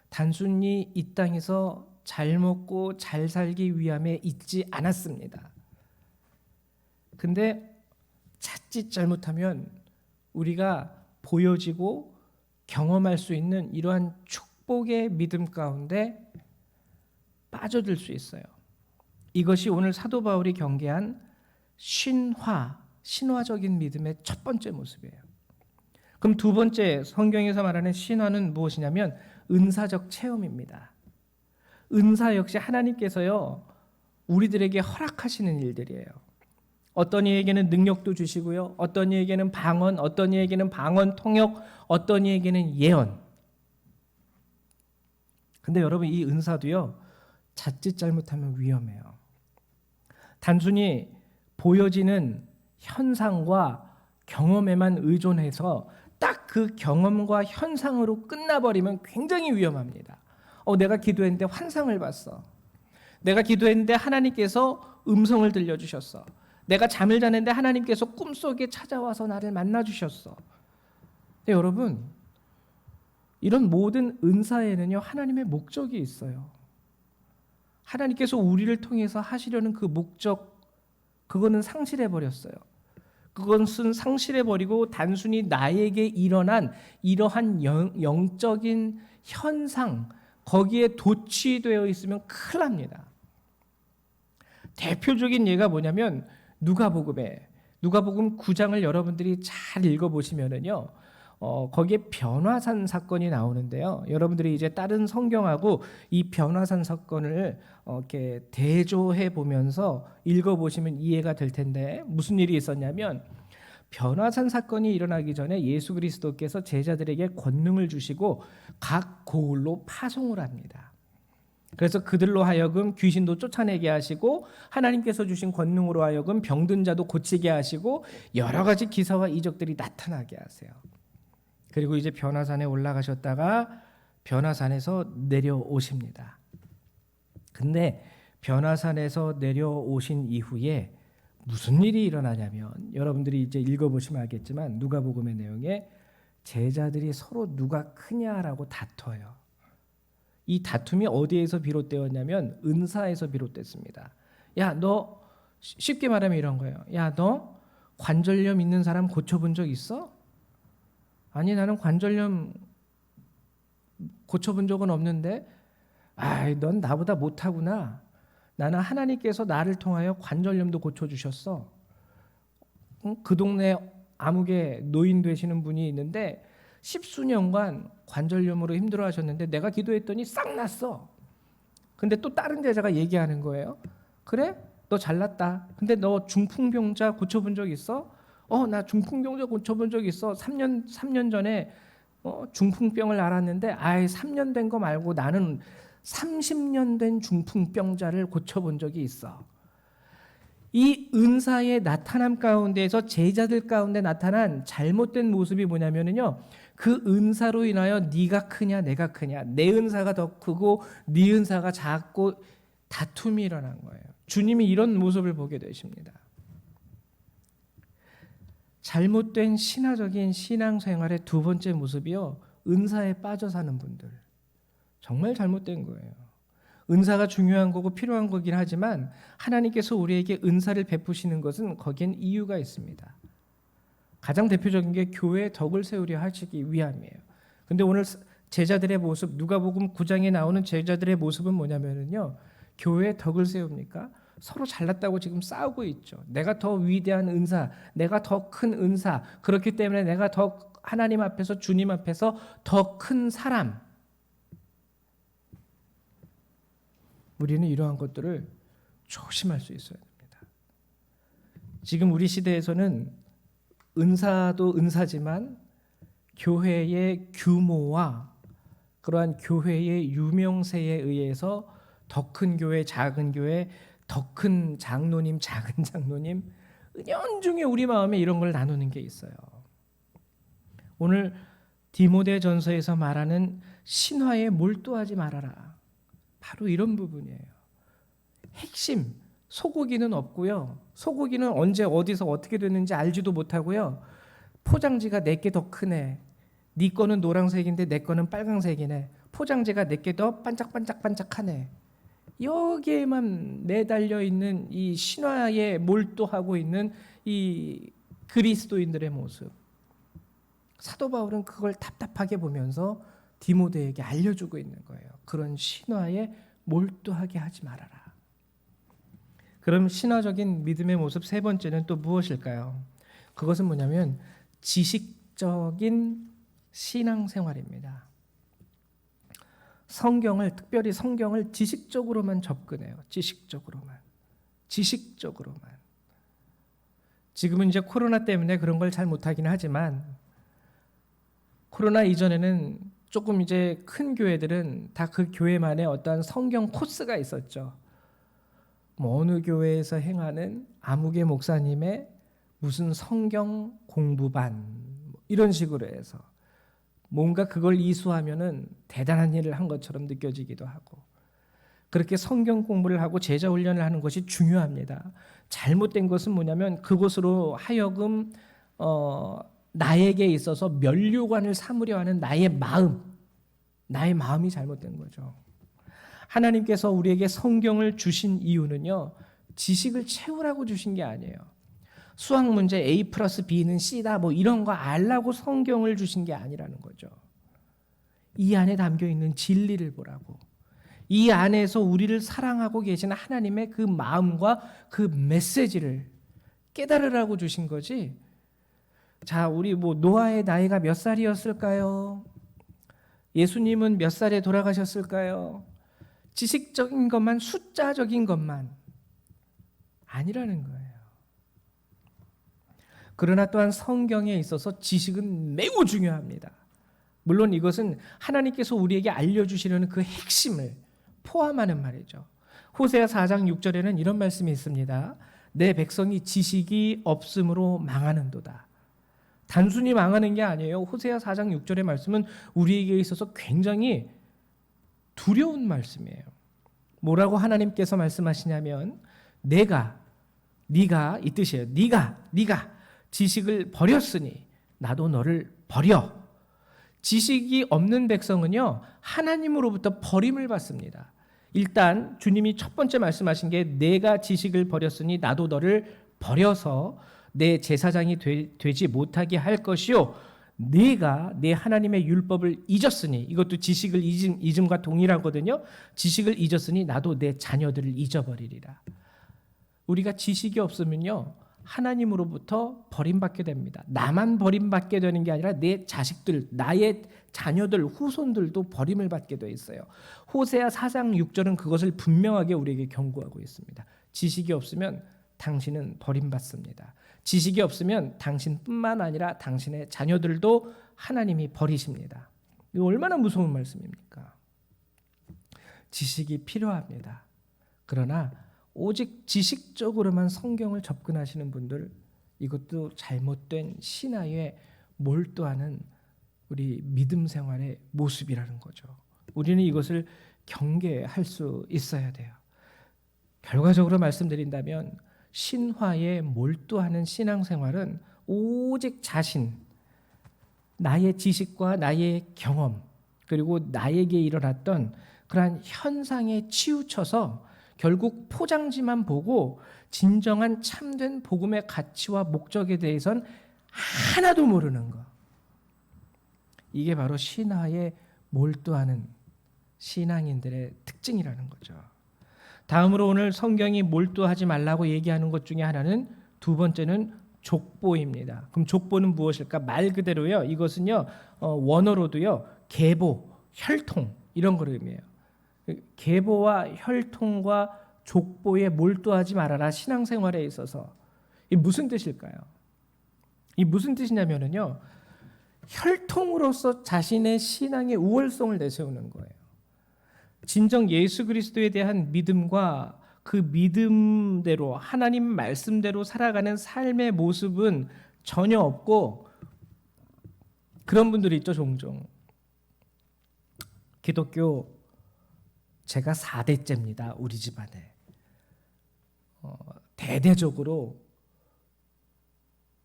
단순히 이 땅에서 잘 먹고 잘 살기 위함에 있지 않았습니다. 근데 자칫 잘못하면 우리가 보여지고 경험할 수 있는 이러한 축복의 믿음 가운데 빠져들 수 있어요. 이것이 오늘 사도 바울이 경계한 신화적인 믿음의 첫 번째 모습이에요. 그럼 두 번째 성경에서 말하는 신화는 무엇이냐면 은사적 체험입니다. 은사 역시 하나님께서요 우리들에게 허락하시는 일들이에요. 어떤 이에게는 능력도 주시고요. 어떤 이에게는 방언, 어떤 이에게는 방언 통역, 어떤 이에게는 예언. 근데 여러분 이 은사도요. 자칫 잘못하면 위험해요. 단순히 보여지는 현상과 경험에만 의존해서 딱 그 경험과 현상으로 끝나버리면 굉장히 위험합니다. 내가 기도했는데 환상을 봤어. 내가 기도했는데 하나님께서 음성을 들려주셨어. 내가 잠을 자는데 하나님께서 꿈속에 찾아와서 나를 만나주셨어. 근데 여러분 이런 모든 은사에는요 하나님의 목적이 있어요. 하나님께서 우리를 통해서 하시려는 그 목적 그거는 상실해버렸어요. 그것은 상실해버리고 단순히 나에게 일어난 이러한 영적인 현상 거기에 도취되어 있으면 큰일 납니다. 대표적인 예가 뭐냐면 누가복음 9장을 여러분들이 잘 읽어보시면은요 거기에 변화산 사건이 나오는데요. 여러분들이 이제 다른 성경하고 이 변화산 사건을 이렇게 대조해 보면서 읽어보시면 이해가 될 텐데 무슨 일이 있었냐면 변화산 사건이 일어나기 전에 예수 그리스도께서 제자들에게 권능을 주시고 각 고을로 파송을 합니다. 그래서 그들로 하여금 귀신도 쫓아내게 하시고 하나님께서 주신 권능으로 하여금 병든 자도 고치게 하시고 여러 가지 기사와 이적들이 나타나게 하세요. 그리고 이제 변화산에 올라가셨다가 변화산에서 내려오십니다. 근데 변화산에서 내려오신 이후에 무슨 일이 일어나냐면 여러분들이 이제 읽어보시면 알겠지만 누가복음의 내용에 제자들이 서로 누가 크냐라고 다퉈요. 이 다툼이 어디에서 비롯되었냐면 은사에서 비롯됐습니다. 야, 너 쉽게 말하면 이런 거예요. 야, 너 관절염 있는 사람 고쳐본 적 있어? 아니, 나는 관절염 고쳐본 적은 없는데. 아이, 넌 나보다 못하구나. 나는 하나님께서 나를 통하여 관절염도 고쳐주셨어. 그 동네 암흑의 노인 되시는 분이 있는데 10수년간 관절염으로 힘들어하셨는데 내가 기도했더니 싹 났어. 근데 또 다른 제자가 얘기하는 거예요. 그래? 너 잘났다. 근데 너 중풍병자 고쳐본 적 있어? 나 중풍병자 고쳐본 적 있어. 3년 전에 중풍병을 앓았는데 3년 된 거 말고 나는 30년 된 중풍병자를 고쳐본 적이 있어. 이 은사의 나타남 가운데에서 제자들 가운데 나타난 잘못된 모습이 뭐냐면요, 그 은사로 인하여 네가 크냐 내가 크냐, 내 은사가 더 크고 네 은사가 작고 다툼이 일어난 거예요. 주님이 이런 모습을 보게 되십니다. 잘못된 신화적인 신앙생활의 두 번째 모습이요, 은사에 빠져 사는 분들. 정말 잘못된 거예요. 은사가 중요한 거고 필요한 거긴 하지만 하나님께서 우리에게 은사를 베푸시는 것은 거기엔 이유가 있습니다. 가장 대표적인 게 교회의 덕을 세우려 하시기 위함이에요. 근데 오늘 제자들의 모습, 누가복음 9장에 나오는 제자들의 모습은 뭐냐면요, 교회의 덕을 세웁니까? 서로 잘났다고 지금 싸우고 있죠. 내가 더 위대한 은사, 내가 더 큰 은사, 그렇기 때문에 내가 더 하나님 앞에서, 주님 앞에서 더 큰 사람. 우리는 이러한 것들을 조심할 수 있어야 됩니다. 지금 우리 시대에서는 은사도 은사지만 교회의 규모와 그러한 교회의 유명세에 의해서 더 큰 교회, 작은 교회, 더 큰 장로님, 작은 장로님, 은연중에 우리 마음에 이런 걸 나누는 게 있어요. 오늘 디모데전서에서 말하는 신화에 몰두하지 말아라. 바로 이런 부분이에요. 핵심, 소고기는 없고요. 소고기는 언제 어디서 어떻게 됐는지 알지도 못하고요. 포장지가 내게 더 크네. 네 거는 노란색인데 내 거는 빨강색이네. 포장지가 내게 더 반짝반짝반짝하네. 여기에만 매달려 있는 이 신화에 몰두하고 있는 이 그리스도인들의 모습. 사도 바울은 그걸 답답하게 보면서 디모데에게 알려주고 있는 거예요. 그런 신화에 몰두하게 하지 말아라. 그럼 신화적인 믿음의 모습 세 번째는 또 무엇일까요? 그것은 뭐냐면 지식적인 신앙생활입니다. 특별히 성경을 지식적으로만 접근해요. 지식적으로만. 지금은 이제 코로나 때문에 그런 걸 잘 못하긴 하지만 코로나 이전에는 조금 이제 큰 교회들은 다 그 교회만의 어떠한 성경 코스가 있었죠. 뭐 어느 교회에서 행하는 아무개 목사님의 무슨 성경 공부반 이런 식으로 해서 뭔가 그걸 이수하면은 대단한 일을 한 것처럼 느껴지기도 하고, 그렇게 성경 공부를 하고 제자 훈련을 하는 것이 중요합니다. 잘못된 것은 뭐냐면 그것으로 하여금 나에게 있어서 면류관을 삼으려 하는 나의 마음이 잘못된 거죠. 하나님께서 우리에게 성경을 주신 이유는요, 지식을 채우라고 주신 게 아니에요. 수학 문제 A 플러스 B는 C다 뭐 이런 거 알라고 성경을 주신 게 아니라는 거죠. 이 안에 담겨 있는 진리를 보라고, 이 안에서 우리를 사랑하고 계시는 하나님의 그 마음과 그 메시지를 깨달으라고 주신 거지. 자, 우리 뭐 노아의 나이가 몇 살이었을까요? 예수님은 몇 살에 돌아가셨을까요? 지식적인 것만, 숫자적인 것만 아니라는 거예요. 그러나 또한 성경에 있어서 지식은 매우 중요합니다. 물론 이것은 하나님께서 우리에게 알려주시려는 그 핵심을 포함하는 말이죠. 호세아 4장 6절에는 이런 말씀이 있습니다. 내 백성이 지식이 없음으로 망하는도다. 단순히 망하는 게 아니에요. 호세아 4장 6절의 말씀은 우리에게 있어서 굉장히 두려운 말씀이에요. 뭐라고 하나님께서 말씀하시냐면 네가 이 뜻이에요. 네가 지식을 버렸으니 나도 너를 버려. 지식이 없는 백성은요, 하나님으로부터 버림을 받습니다. 일단 주님이 첫 번째 말씀하신 게 내가 지식을 버렸으니 나도 너를 버려서 내 제사장이 되지 못하게 할 것이요, 네가 내 하나님의 율법을 잊었으니, 이것도 지식을 잊음과 동일하거든요. 지식을 잊었으니 나도 내 자녀들을 잊어버리리라. 우리가 지식이 없으면요, 하나님으로부터 버림받게 됩니다. 나만 버림받게 되는 게 아니라 내 자식들, 나의 자녀들, 후손들도 버림을 받게 돼 있어요. 호세아 4장 6절은 그것을 분명하게 우리에게 경고하고 있습니다. 지식이 없으면 당신은 버림받습니다. 지식이 없으면 당신뿐만 아니라 당신의 자녀들도 하나님이 버리십니다. 이거 얼마나 무서운 말씀입니까? 지식이 필요합니다. 그러나 오직 지식적으로만 성경을 접근하시는 분들, 이것도 잘못된 신화에 몰두하는 우리 믿음 생활의 모습이라는 거죠. 우리는 이것을 경계할 수 있어야 돼요. 결과적으로 말씀드린다면 신화에 몰두하는 신앙생활은 오직 자신, 나의 지식과 나의 경험, 그리고 나에게 일어났던 그러한 현상에 치우쳐서 결국 포장지만 보고 진정한 참된 복음의 가치와 목적에 대해선 하나도 모르는 것. 이게 바로 신화에 몰두하는 신앙인들의 특징이라는 거죠. 다음으로 오늘 성경이 몰두하지 말라고 얘기하는 것 중에 하나는, 두 번째는 족보입니다. 그럼 족보는 무엇일까? 말 그대로요, 이것은요, 원어로도요, 계보, 혈통 이런 걸 의미해요. 계보와 혈통과 족보에 몰두하지 말아라, 신앙생활에 있어서. 이 무슨 뜻일까요? 이 무슨 뜻이냐면요, 혈통으로서 자신의 신앙의 우월성을 내세우는 거예요. 진정 예수 그리스도에 대한 믿음과 그 믿음대로 하나님 말씀대로 살아가는 삶의 모습은 전혀 없고, 그런 분들이 있죠. 종종 기독교 제가 4대째입니다. 우리 집안에 대대적으로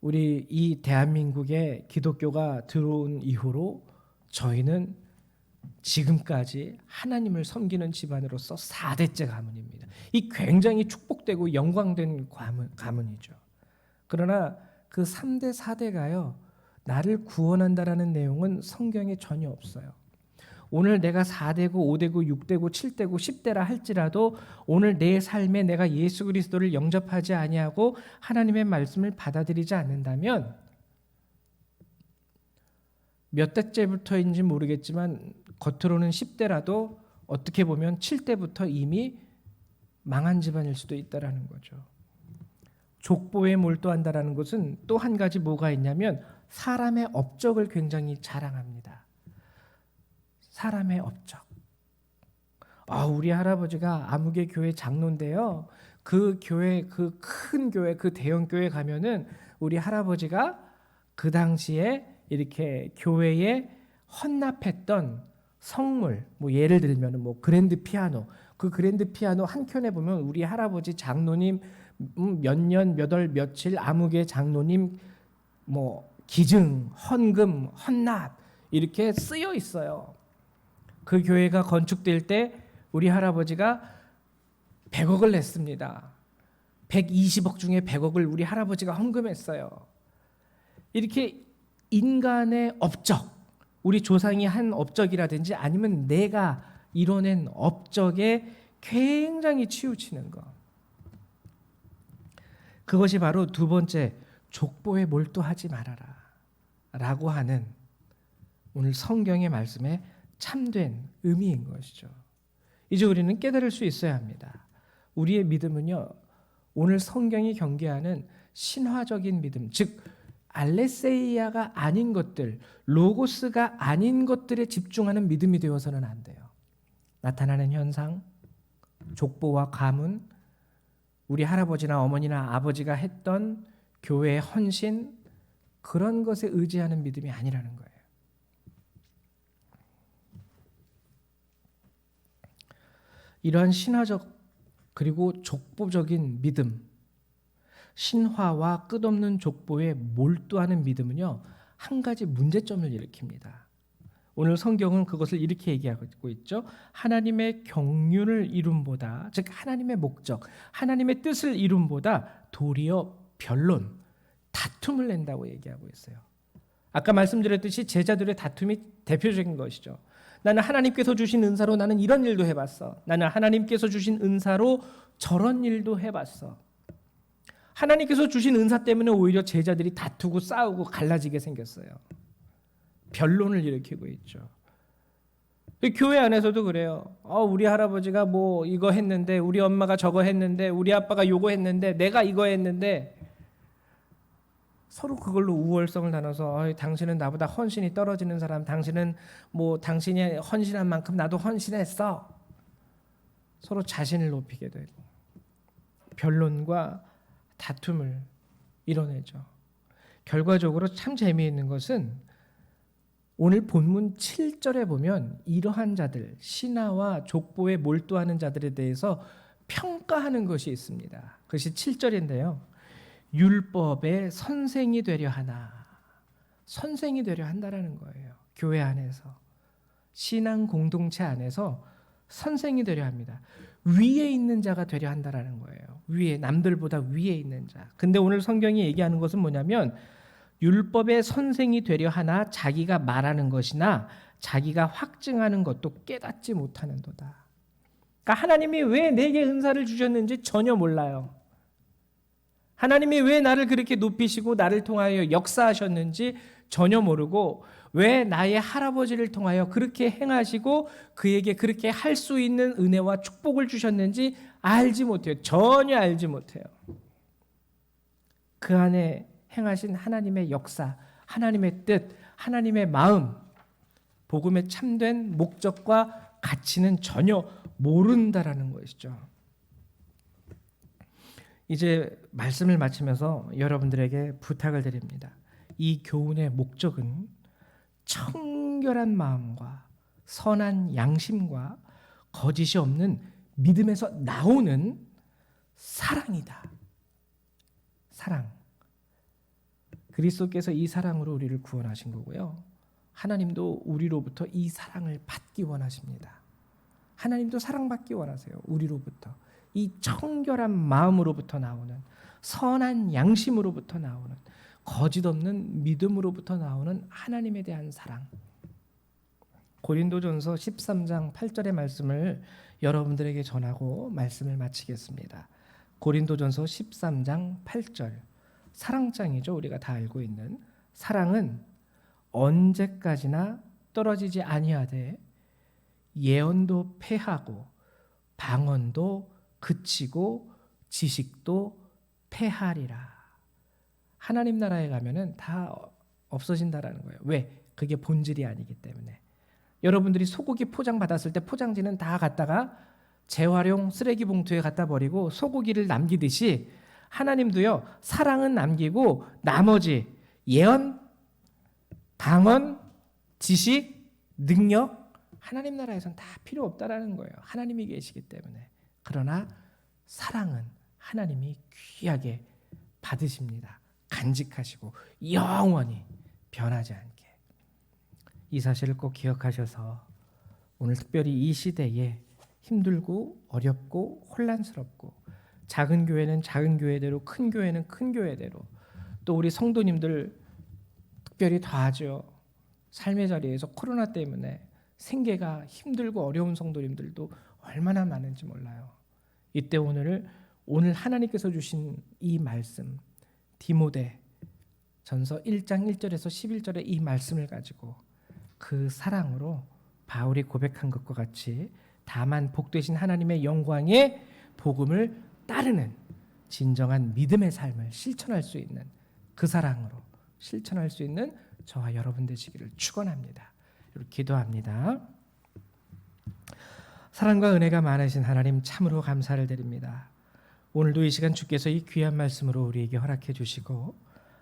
우리 이 대한민국에 기독교가 들어온 이후로 저희는 지금까지 하나님을 섬기는 집안으로서 4대째 가문입니다. 이 굉장히 축복되고 영광된 가문이죠. 그러나 그 3대 4대가요, 나를 구원한다라는 내용은 성경에 전혀 없어요. 오늘 내가 4대고 5대고 6대고 7대고 10대라 할지라도 오늘 내 삶에 내가 예수 그리스도를 영접하지 아니하고 하나님의 말씀을 받아들이지 않는다면, 몇 대째부터인지 모르겠지만 겉으로는 10대라도 어떻게 보면 7대부터 이미 망한 집안일 수도 있다라는 거죠. 족보에 몰두한다라는 것은 또 한 가지 뭐가 있냐면, 사람의 업적을 굉장히 자랑합니다. 사람의 업적. 우리 할아버지가 아무개 교회 장로인데요, 그 교회, 그 큰 교회, 그 대형 교회 가면은 우리 할아버지가 그 당시에 이렇게 교회에 헌납했던 성물, 뭐 예를 들면 뭐 그랜드 피아노, 그 그랜드 피아노 한 켠에 보면 우리 할아버지 장로님 몇 년, 몇 월, 며칠 아무개 장로님 뭐 기증, 헌금, 헌납 이렇게 쓰여 있어요. 그 교회가 건축될 때 우리 할아버지가 100억을 냈습니다. 120억 중에 100억을 우리 할아버지가 헌금했어요. 이렇게 인간의 업적, 우리 조상이 한 업적이라든지 아니면 내가 이뤄낸 업적에 굉장히 치우치는 것. 그것이 바로 두 번째, 족보에 몰두하지 말아라 라고 하는 오늘 성경의 말씀에 참된 의미인 것이죠. 이제 우리는 깨달을 수 있어야 합니다. 우리의 믿음은요, 오늘 성경이 경계하는 신화적인 믿음, 즉 알레세이아가 아닌 것들, 로고스가 아닌 것들에 집중하는 믿음이 되어서는 안 돼요. 나타나는 현상, 족보와 가문, 우리 할아버지나 어머니나 아버지가 했던 교회의 헌신, 그런 것에 의지하는 믿음이 아니라는 거예요. 이러한 신화적 그리고 족보적인 믿음, 신화와 끝없는 족보에 몰두하는 믿음은요, 한 가지 문제점을 일으킵니다. 오늘 성경은 그것을 이렇게 얘기하고 있죠. 하나님의 경륜을 이룸보다, 즉 하나님의 목적, 하나님의 뜻을 이룸보다 도리어 변론, 다툼을 낸다고 얘기하고 있어요. 아까 말씀드렸듯이 제자들의 다툼이 대표적인 것이죠. 나는 하나님께서 주신 은사로 나는 이런 일도 해봤어. 나는 하나님께서 주신 은사로 저런 일도 해봤어. 하나님께서 주신 은사 때문에 오히려 제자들이 다투고 싸우고 갈라지게 생겼어요. 변론을 일으키고 있죠. 교회 안에서도 그래요. 우리 할아버지가 뭐 이거 했는데, 우리 엄마가 저거 했는데, 우리 아빠가 요거 했는데, 내가 이거 했는데, 서로 그걸로 우월성을 나눠서 당신은 나보다 헌신이 떨어지는 사람, 당신은 뭐 당신이 헌신한 만큼 나도 헌신했어. 서로 자신을 높이게 되고 변론과 다툼을 이뤄내죠. 결과적으로 참 재미있는 것은 오늘 본문 7절에 보면 이러한 자들, 신하와 족보에 몰두하는 자들에 대해서 평가하는 것이 있습니다. 그것이 7절인데요. 율법의 선생이 되려 하나, 선생이 되려 한다라는 거예요. 교회 안에서, 신앙 공동체 안에서 선생이 되려 합니다. 위에 있는 자가 되려 한다라는 거예요. 위에, 남들보다 위에 있는 자. 근데 오늘 성경이 얘기하는 것은 뭐냐면 율법의 선생이 되려 하나 자기가 말하는 것이나 자기가 확증하는 것도 깨닫지 못하는도다. 그러니까 하나님이 왜 내게 은사를 주셨는지 전혀 몰라요. 하나님이 왜 나를 그렇게 높이시고 나를 통하여 역사하셨는지 전혀 모르고, 왜 나의 할아버지를 통하여 그렇게 행하시고 그에게 그렇게 할 수 있는 은혜와 축복을 주셨는지 알지 못해요. 전혀 알지 못해요. 그 안에 행하신 하나님의 역사, 하나님의 뜻, 하나님의 마음, 복음의 참된 목적과 가치는 전혀 모른다라는 것이죠. 이제 말씀을 마치면서 여러분들에게 부탁을 드립니다. 이 교훈의 목적은 청결한 마음과 선한 양심과 거짓이 없는 믿음에서 나오는 사랑이다. 사랑. 그리스도께서 이 사랑으로 우리를 구원하신 거고요. 하나님도 우리로부터 이 사랑을 받기 원하십니다. 하나님도 사랑받기 원하세요. 우리로부터. 이 청결한 마음으로부터 나오는, 선한 양심으로부터 나오는, 거짓 없는 믿음으로부터 나오는 하나님에 대한 사랑. 고린도전서 13장 8절의 말씀을 여러분들에게 전하고 말씀을 마치겠습니다. 고린도전서 13장 8절. 사랑장이죠. 우리가 다 알고 있는. 사랑은 언제까지나 떨어지지 아니하되 예언도 패하고 방언도 그치고 지식도 패하리라. 하나님 나라에 가면은 다 없어진다라는 거예요. 왜? 그게 본질이 아니기 때문에. 여러분들이 소고기 포장 받았을 때 포장지는 다 갖다가 재활용 쓰레기 봉투에 갖다 버리고 소고기를 남기듯이 하나님도요, 사랑은 남기고 나머지 예언, 방언, 지식, 능력, 하나님 나라에선 다 필요 없다라는 거예요. 하나님이 계시기 때문에. 그러나 사랑은 하나님이 귀하게 받으십니다. 간직하시고 영원히 변하지 않게. 이 사실을 꼭 기억하셔서 오늘 특별히 이 시대에 힘들고 어렵고 혼란스럽고, 작은 교회는 작은 교회대로, 큰 교회는 큰 교회대로, 또 우리 성도님들 특별히 더하죠. 삶의 자리에서 코로나 때문에 생계가 힘들고 어려운 성도님들도 얼마나 많은지 몰라요. 이때 오늘 하나님께서 주신 이 말씀, 디모데 전서 1장 1절에서 11절의 이 말씀을 가지고 그 사랑으로 바울이 고백한 것과 같이 다만 복되신 하나님의 영광의 복음을 따르는 진정한 믿음의 삶을 실천할 수 있는, 그 사랑으로 실천할 수 있는 저와 여러분 되시기를 축원합니다. 기도합니다. 사랑과 은혜가 많으신 하나님, 참으로 감사를 드립니다. 오늘도 이 시간 주께서 이 귀한 말씀으로 우리에게 허락해 주시고,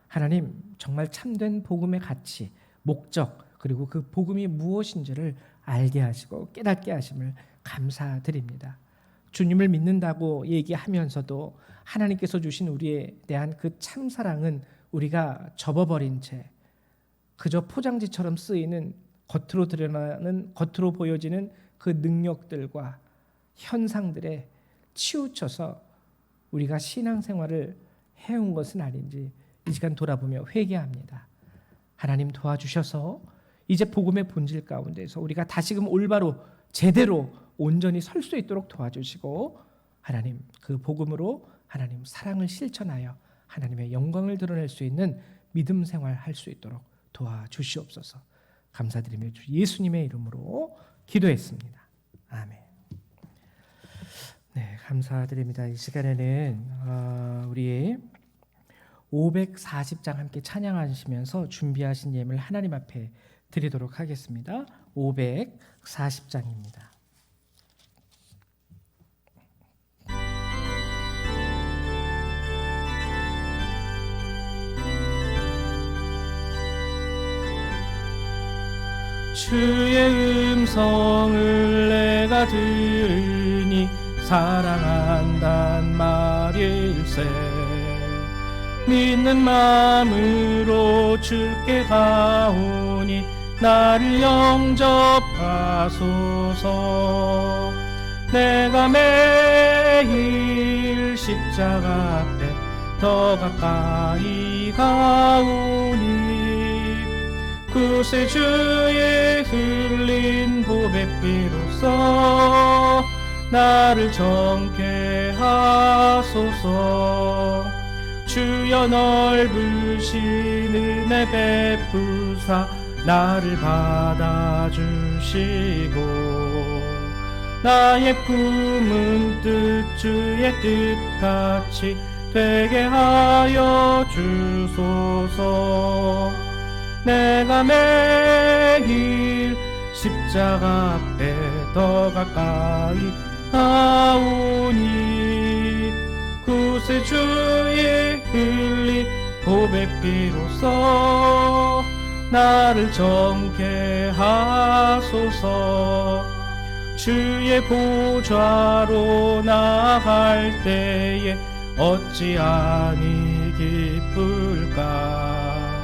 하나님 정말 참된 복음의 가치, 목적, 그리고 그 복음이 무엇인지를 알게 하시고 깨닫게 하심을 감사드립니다. 주님을 믿는다고 얘기하면서도 하나님께서 주신 우리에 대한 그 참사랑은 우리가 접어버린 채 그저 포장지처럼 쓰이는 겉으로 드러나는, 겉으로 보여지는 그 능력들과 현상들에 치우쳐서 우리가 신앙생활을 해온 것은 아닌지 이 시간 돌아보며 회개합니다. 하나님 도와주셔서 이제 복음의 본질 가운데서 우리가 다시금 올바로 제대로 온전히 설 수 있도록 도와주시고, 하나님 그 복음으로 하나님 사랑을 실천하여 하나님의 영광을 드러낼 수 있는 믿음 생활 할 수 있도록 도와주시옵소서. 감사드리며 주 예수님의 이름으로 기도했습니다. 아멘. 네, 감사드립니다. 이 시간에는 우리 540장 함께 찬양하시면서 준비하신 예물 하나님 앞에 드리도록 하겠습니다. 540장입니다. 주의 음성을 내가 들으니 사랑한단 말일세. 믿는 마음으로 주께 가오니 나를 영접하소서. 내가 매일 십자가 앞에 더 가까이 가오니 구세주의 흘린 보배 피로써 나를 정케 하소서. 주여 넓으신 은혜 베푸사 나를 받아주시고 나의 품은 뜻 주의 뜻같이 되게 하여 주소서. 내가 매일 십자가 앞에 더 가까이 가오니 구세주의 흘린 보배 피로써 나를 정케 하소서. 주의 보좌로 나아갈 때에 어찌하니 기쁠까.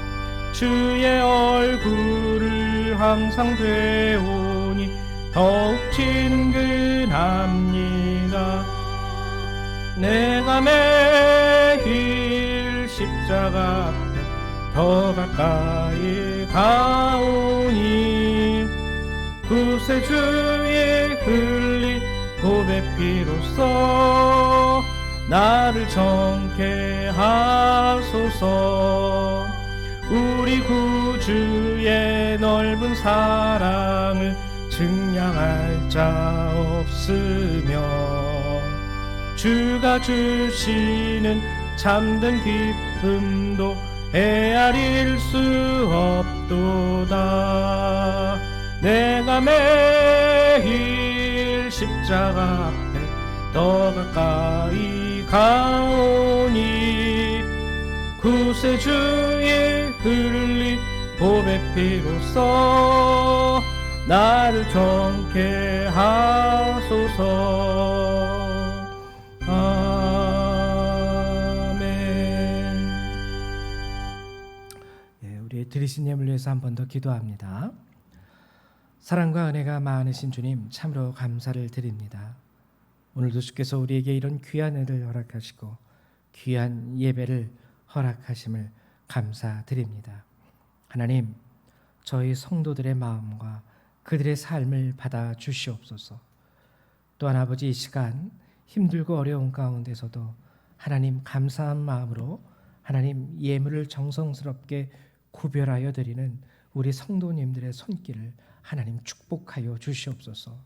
주의 얼굴을 항상 되오니 더욱 친근합니다. 내가 매일 십자가 앞에 더 가까이 가오니 구세주의 흘린 보배 피로써 나를 정케 하소서. 우리 구주의 넓은 사랑을 증량할 자 없으며 주가 주시는 참된 기쁨도 헤아릴 수 없도다. 내가 매일 십자가 앞에 더 가까이 가오니 구세주의 흘린 보배 피로써 나를 정케 하소서. 아멘. 예, 우리의 드리신 예물 위해서 한 번 더 기도합니다. 사랑과 은혜가 많으신 주님, 참으로 감사를 드립니다. 오늘도 주께서 우리에게 이런 귀한 은혜를 허락하시고 귀한 예배를 허락하심을 감사드립니다. 하나님, 저희 성도들의 마음과 그들의 삶을 받아 주시옵소서. 또한 아버지, 이 시간 힘들고 어려운 가운데서도 하나님 감사한 마음으로 하나님 예물을 정성스럽게 구별하여 드리는 우리 성도님들의 손길을 하나님 축복하여 주시옵소서.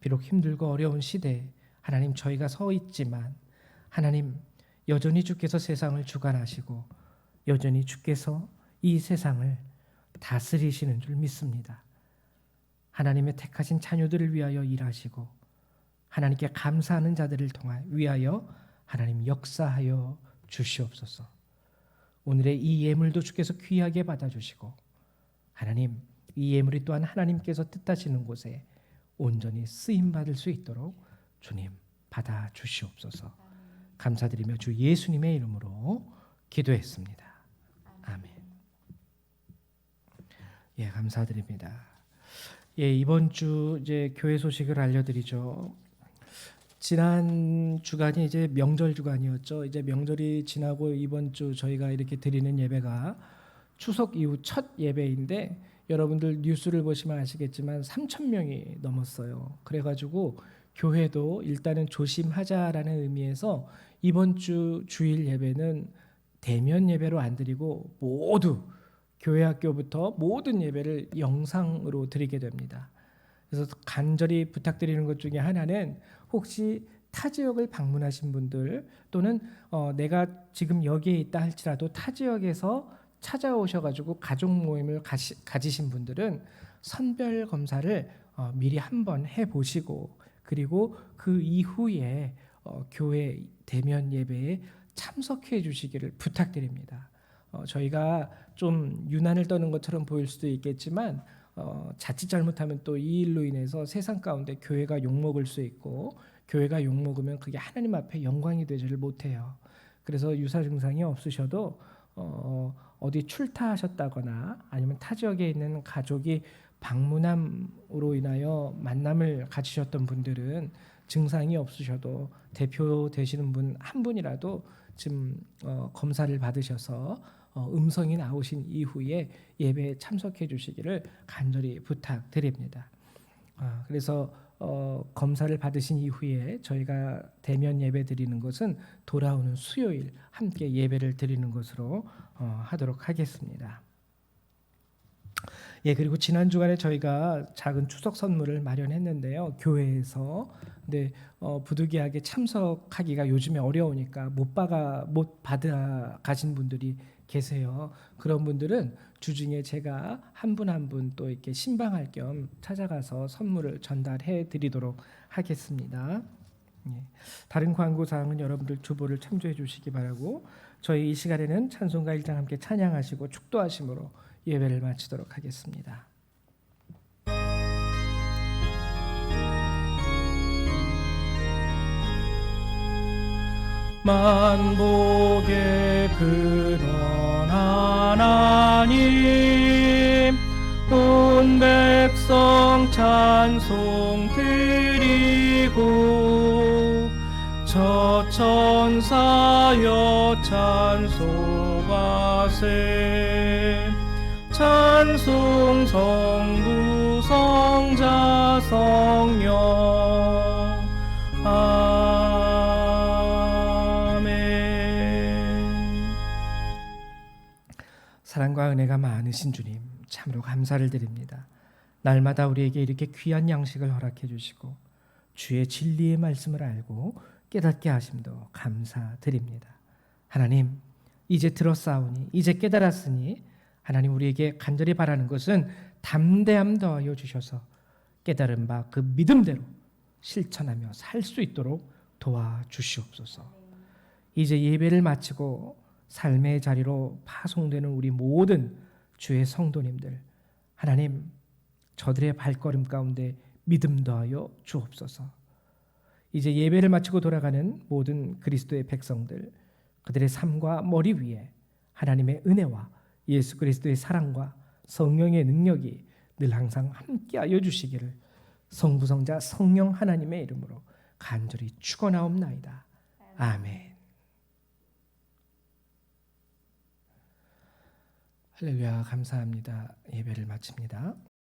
비록 힘들고 어려운 시대에 하나님 저희가 서 있지만 하나님 여전히 주께서 세상을 주관하시고 여전히 주께서 이 세상을 다스리시는 줄 믿습니다. 하나님의 택하신 자녀들을 위하여 일하시고 하나님께 감사하는 자들을 위하여 하나님 역사하여 주시옵소서. 오늘의 이 예물도 주께서 귀하게 받아주시고 하나님 이 예물이 또한 하나님께서 뜻하시는 곳에 온전히 쓰임받을 수 있도록 주님 받아주시옵소서. 감사드리며 주 예수님의 이름으로 기도했습니다. 아멘. 예, 감사드립니다. 예, 이번 주 이제 교회 소식을 알려드리죠. 지난 주간이 이제 명절 주간이었죠. 이제 명절이 지나고 이번 주 저희가 이렇게 드리는 예배가 추석 이후 첫 예배인데 여러분들 뉴스를 보시면 아시겠지만 3천 명이 넘었어요. 그래가지고 교회도 일단은 조심하자라는 의미에서 이번 주 주일 예배는 대면 예배로 안 드리고 모두 교회 학교부터 모든 예배를 영상으로 드리게 됩니다. 그래서 간절히 부탁드리는 것 중에 하나는 혹시 타 지역을 방문하신 분들 또는 내가 지금 여기에 있다 할지라도 타 지역에서 찾아오셔가지고 가족 모임을 가지신 분들은 선별 검사를 미리 한번 해보시고 그리고 그 이후에 교회 대면 예배에 참석해 주시기를 부탁드립니다. 저희가 좀 유난을 떠는 것처럼 보일 수도 있겠지만 자칫 잘못하면 또 이 일로 인해서 세상 가운데 교회가 욕먹을 수 있고 교회가 욕먹으면 그게 하나님 앞에 영광이 되지를 못해요. 그래서 유사 증상이 없으셔도 어디 출타하셨다거나 아니면 타 지역에 있는 가족이 방문함으로 인하여 만남을 가지셨던 분들은 증상이 없으셔도 대표 되시는 분 한 분이라도 지금 검사를 받으셔서 음성이 나오신 이후에 예배에 참석해 주시기를 간절히 부탁드립니다. 그래서 검사를 받으신 이후에 저희가 대면 예배 드리는 것은 돌아오는 수요일 함께 예배를 드리는 것으로 하도록 하겠습니다. 예, 그리고 지난 주간에 저희가 작은 추석 선물을 마련했는데요. 교회에서 근데 부득이하게 참석하기가 요즘에 어려우니까 못 받아 가신 분들이 계세요. 그런 분들은 주중에 제가 한 분 한 분 또 이렇게 신방할 겸 찾아가서 선물을 전달해 드리도록 하겠습니다. 예. 다른 광고 사항은 여러분들 주보를 참조해 주시기 바라고 저희 이 시간에는 찬송가 1장 함께 찬양하시고 축도하심으로 예배를 마치도록 하겠습니다. 만복의 근원 하나님 온 백성 찬송 드리고 저 천사여 찬송하세 찬송 성부 성자 성령 아멘. 사랑과 은혜가 많으신 주님 참으로 감사를 드립니다. 날마다 우리에게 이렇게 귀한 양식을 허락해 주시고 주의 진리의 말씀을 알고 깨닫게 하심도 감사드립니다. 하나님 이제 들었사오니 이제 깨달았으니 하나님 우리에게 간절히 바라는 것은 담대함 더하여 주셔서 깨달은 바 그 믿음대로 실천하며 살 수 있도록 도와주시옵소서. 이제 예배를 마치고 삶의 자리로 파송되는 우리 모든 주의 성도님들 하나님 저들의 발걸음 가운데 믿음 더하여 주옵소서. 이제 예배를 마치고 돌아가는 모든 그리스도의 백성들 그들의 삶과 머리 위에 하나님의 은혜와 예수 그리스도의 사랑과 성령의 능력이 늘 항상 함께하여 주시기를 성부 성자 성령 하나님의 이름으로 간절히 축원하옵나이다. 아멘. 할렐루야 감사합니다. 예배를 마칩니다.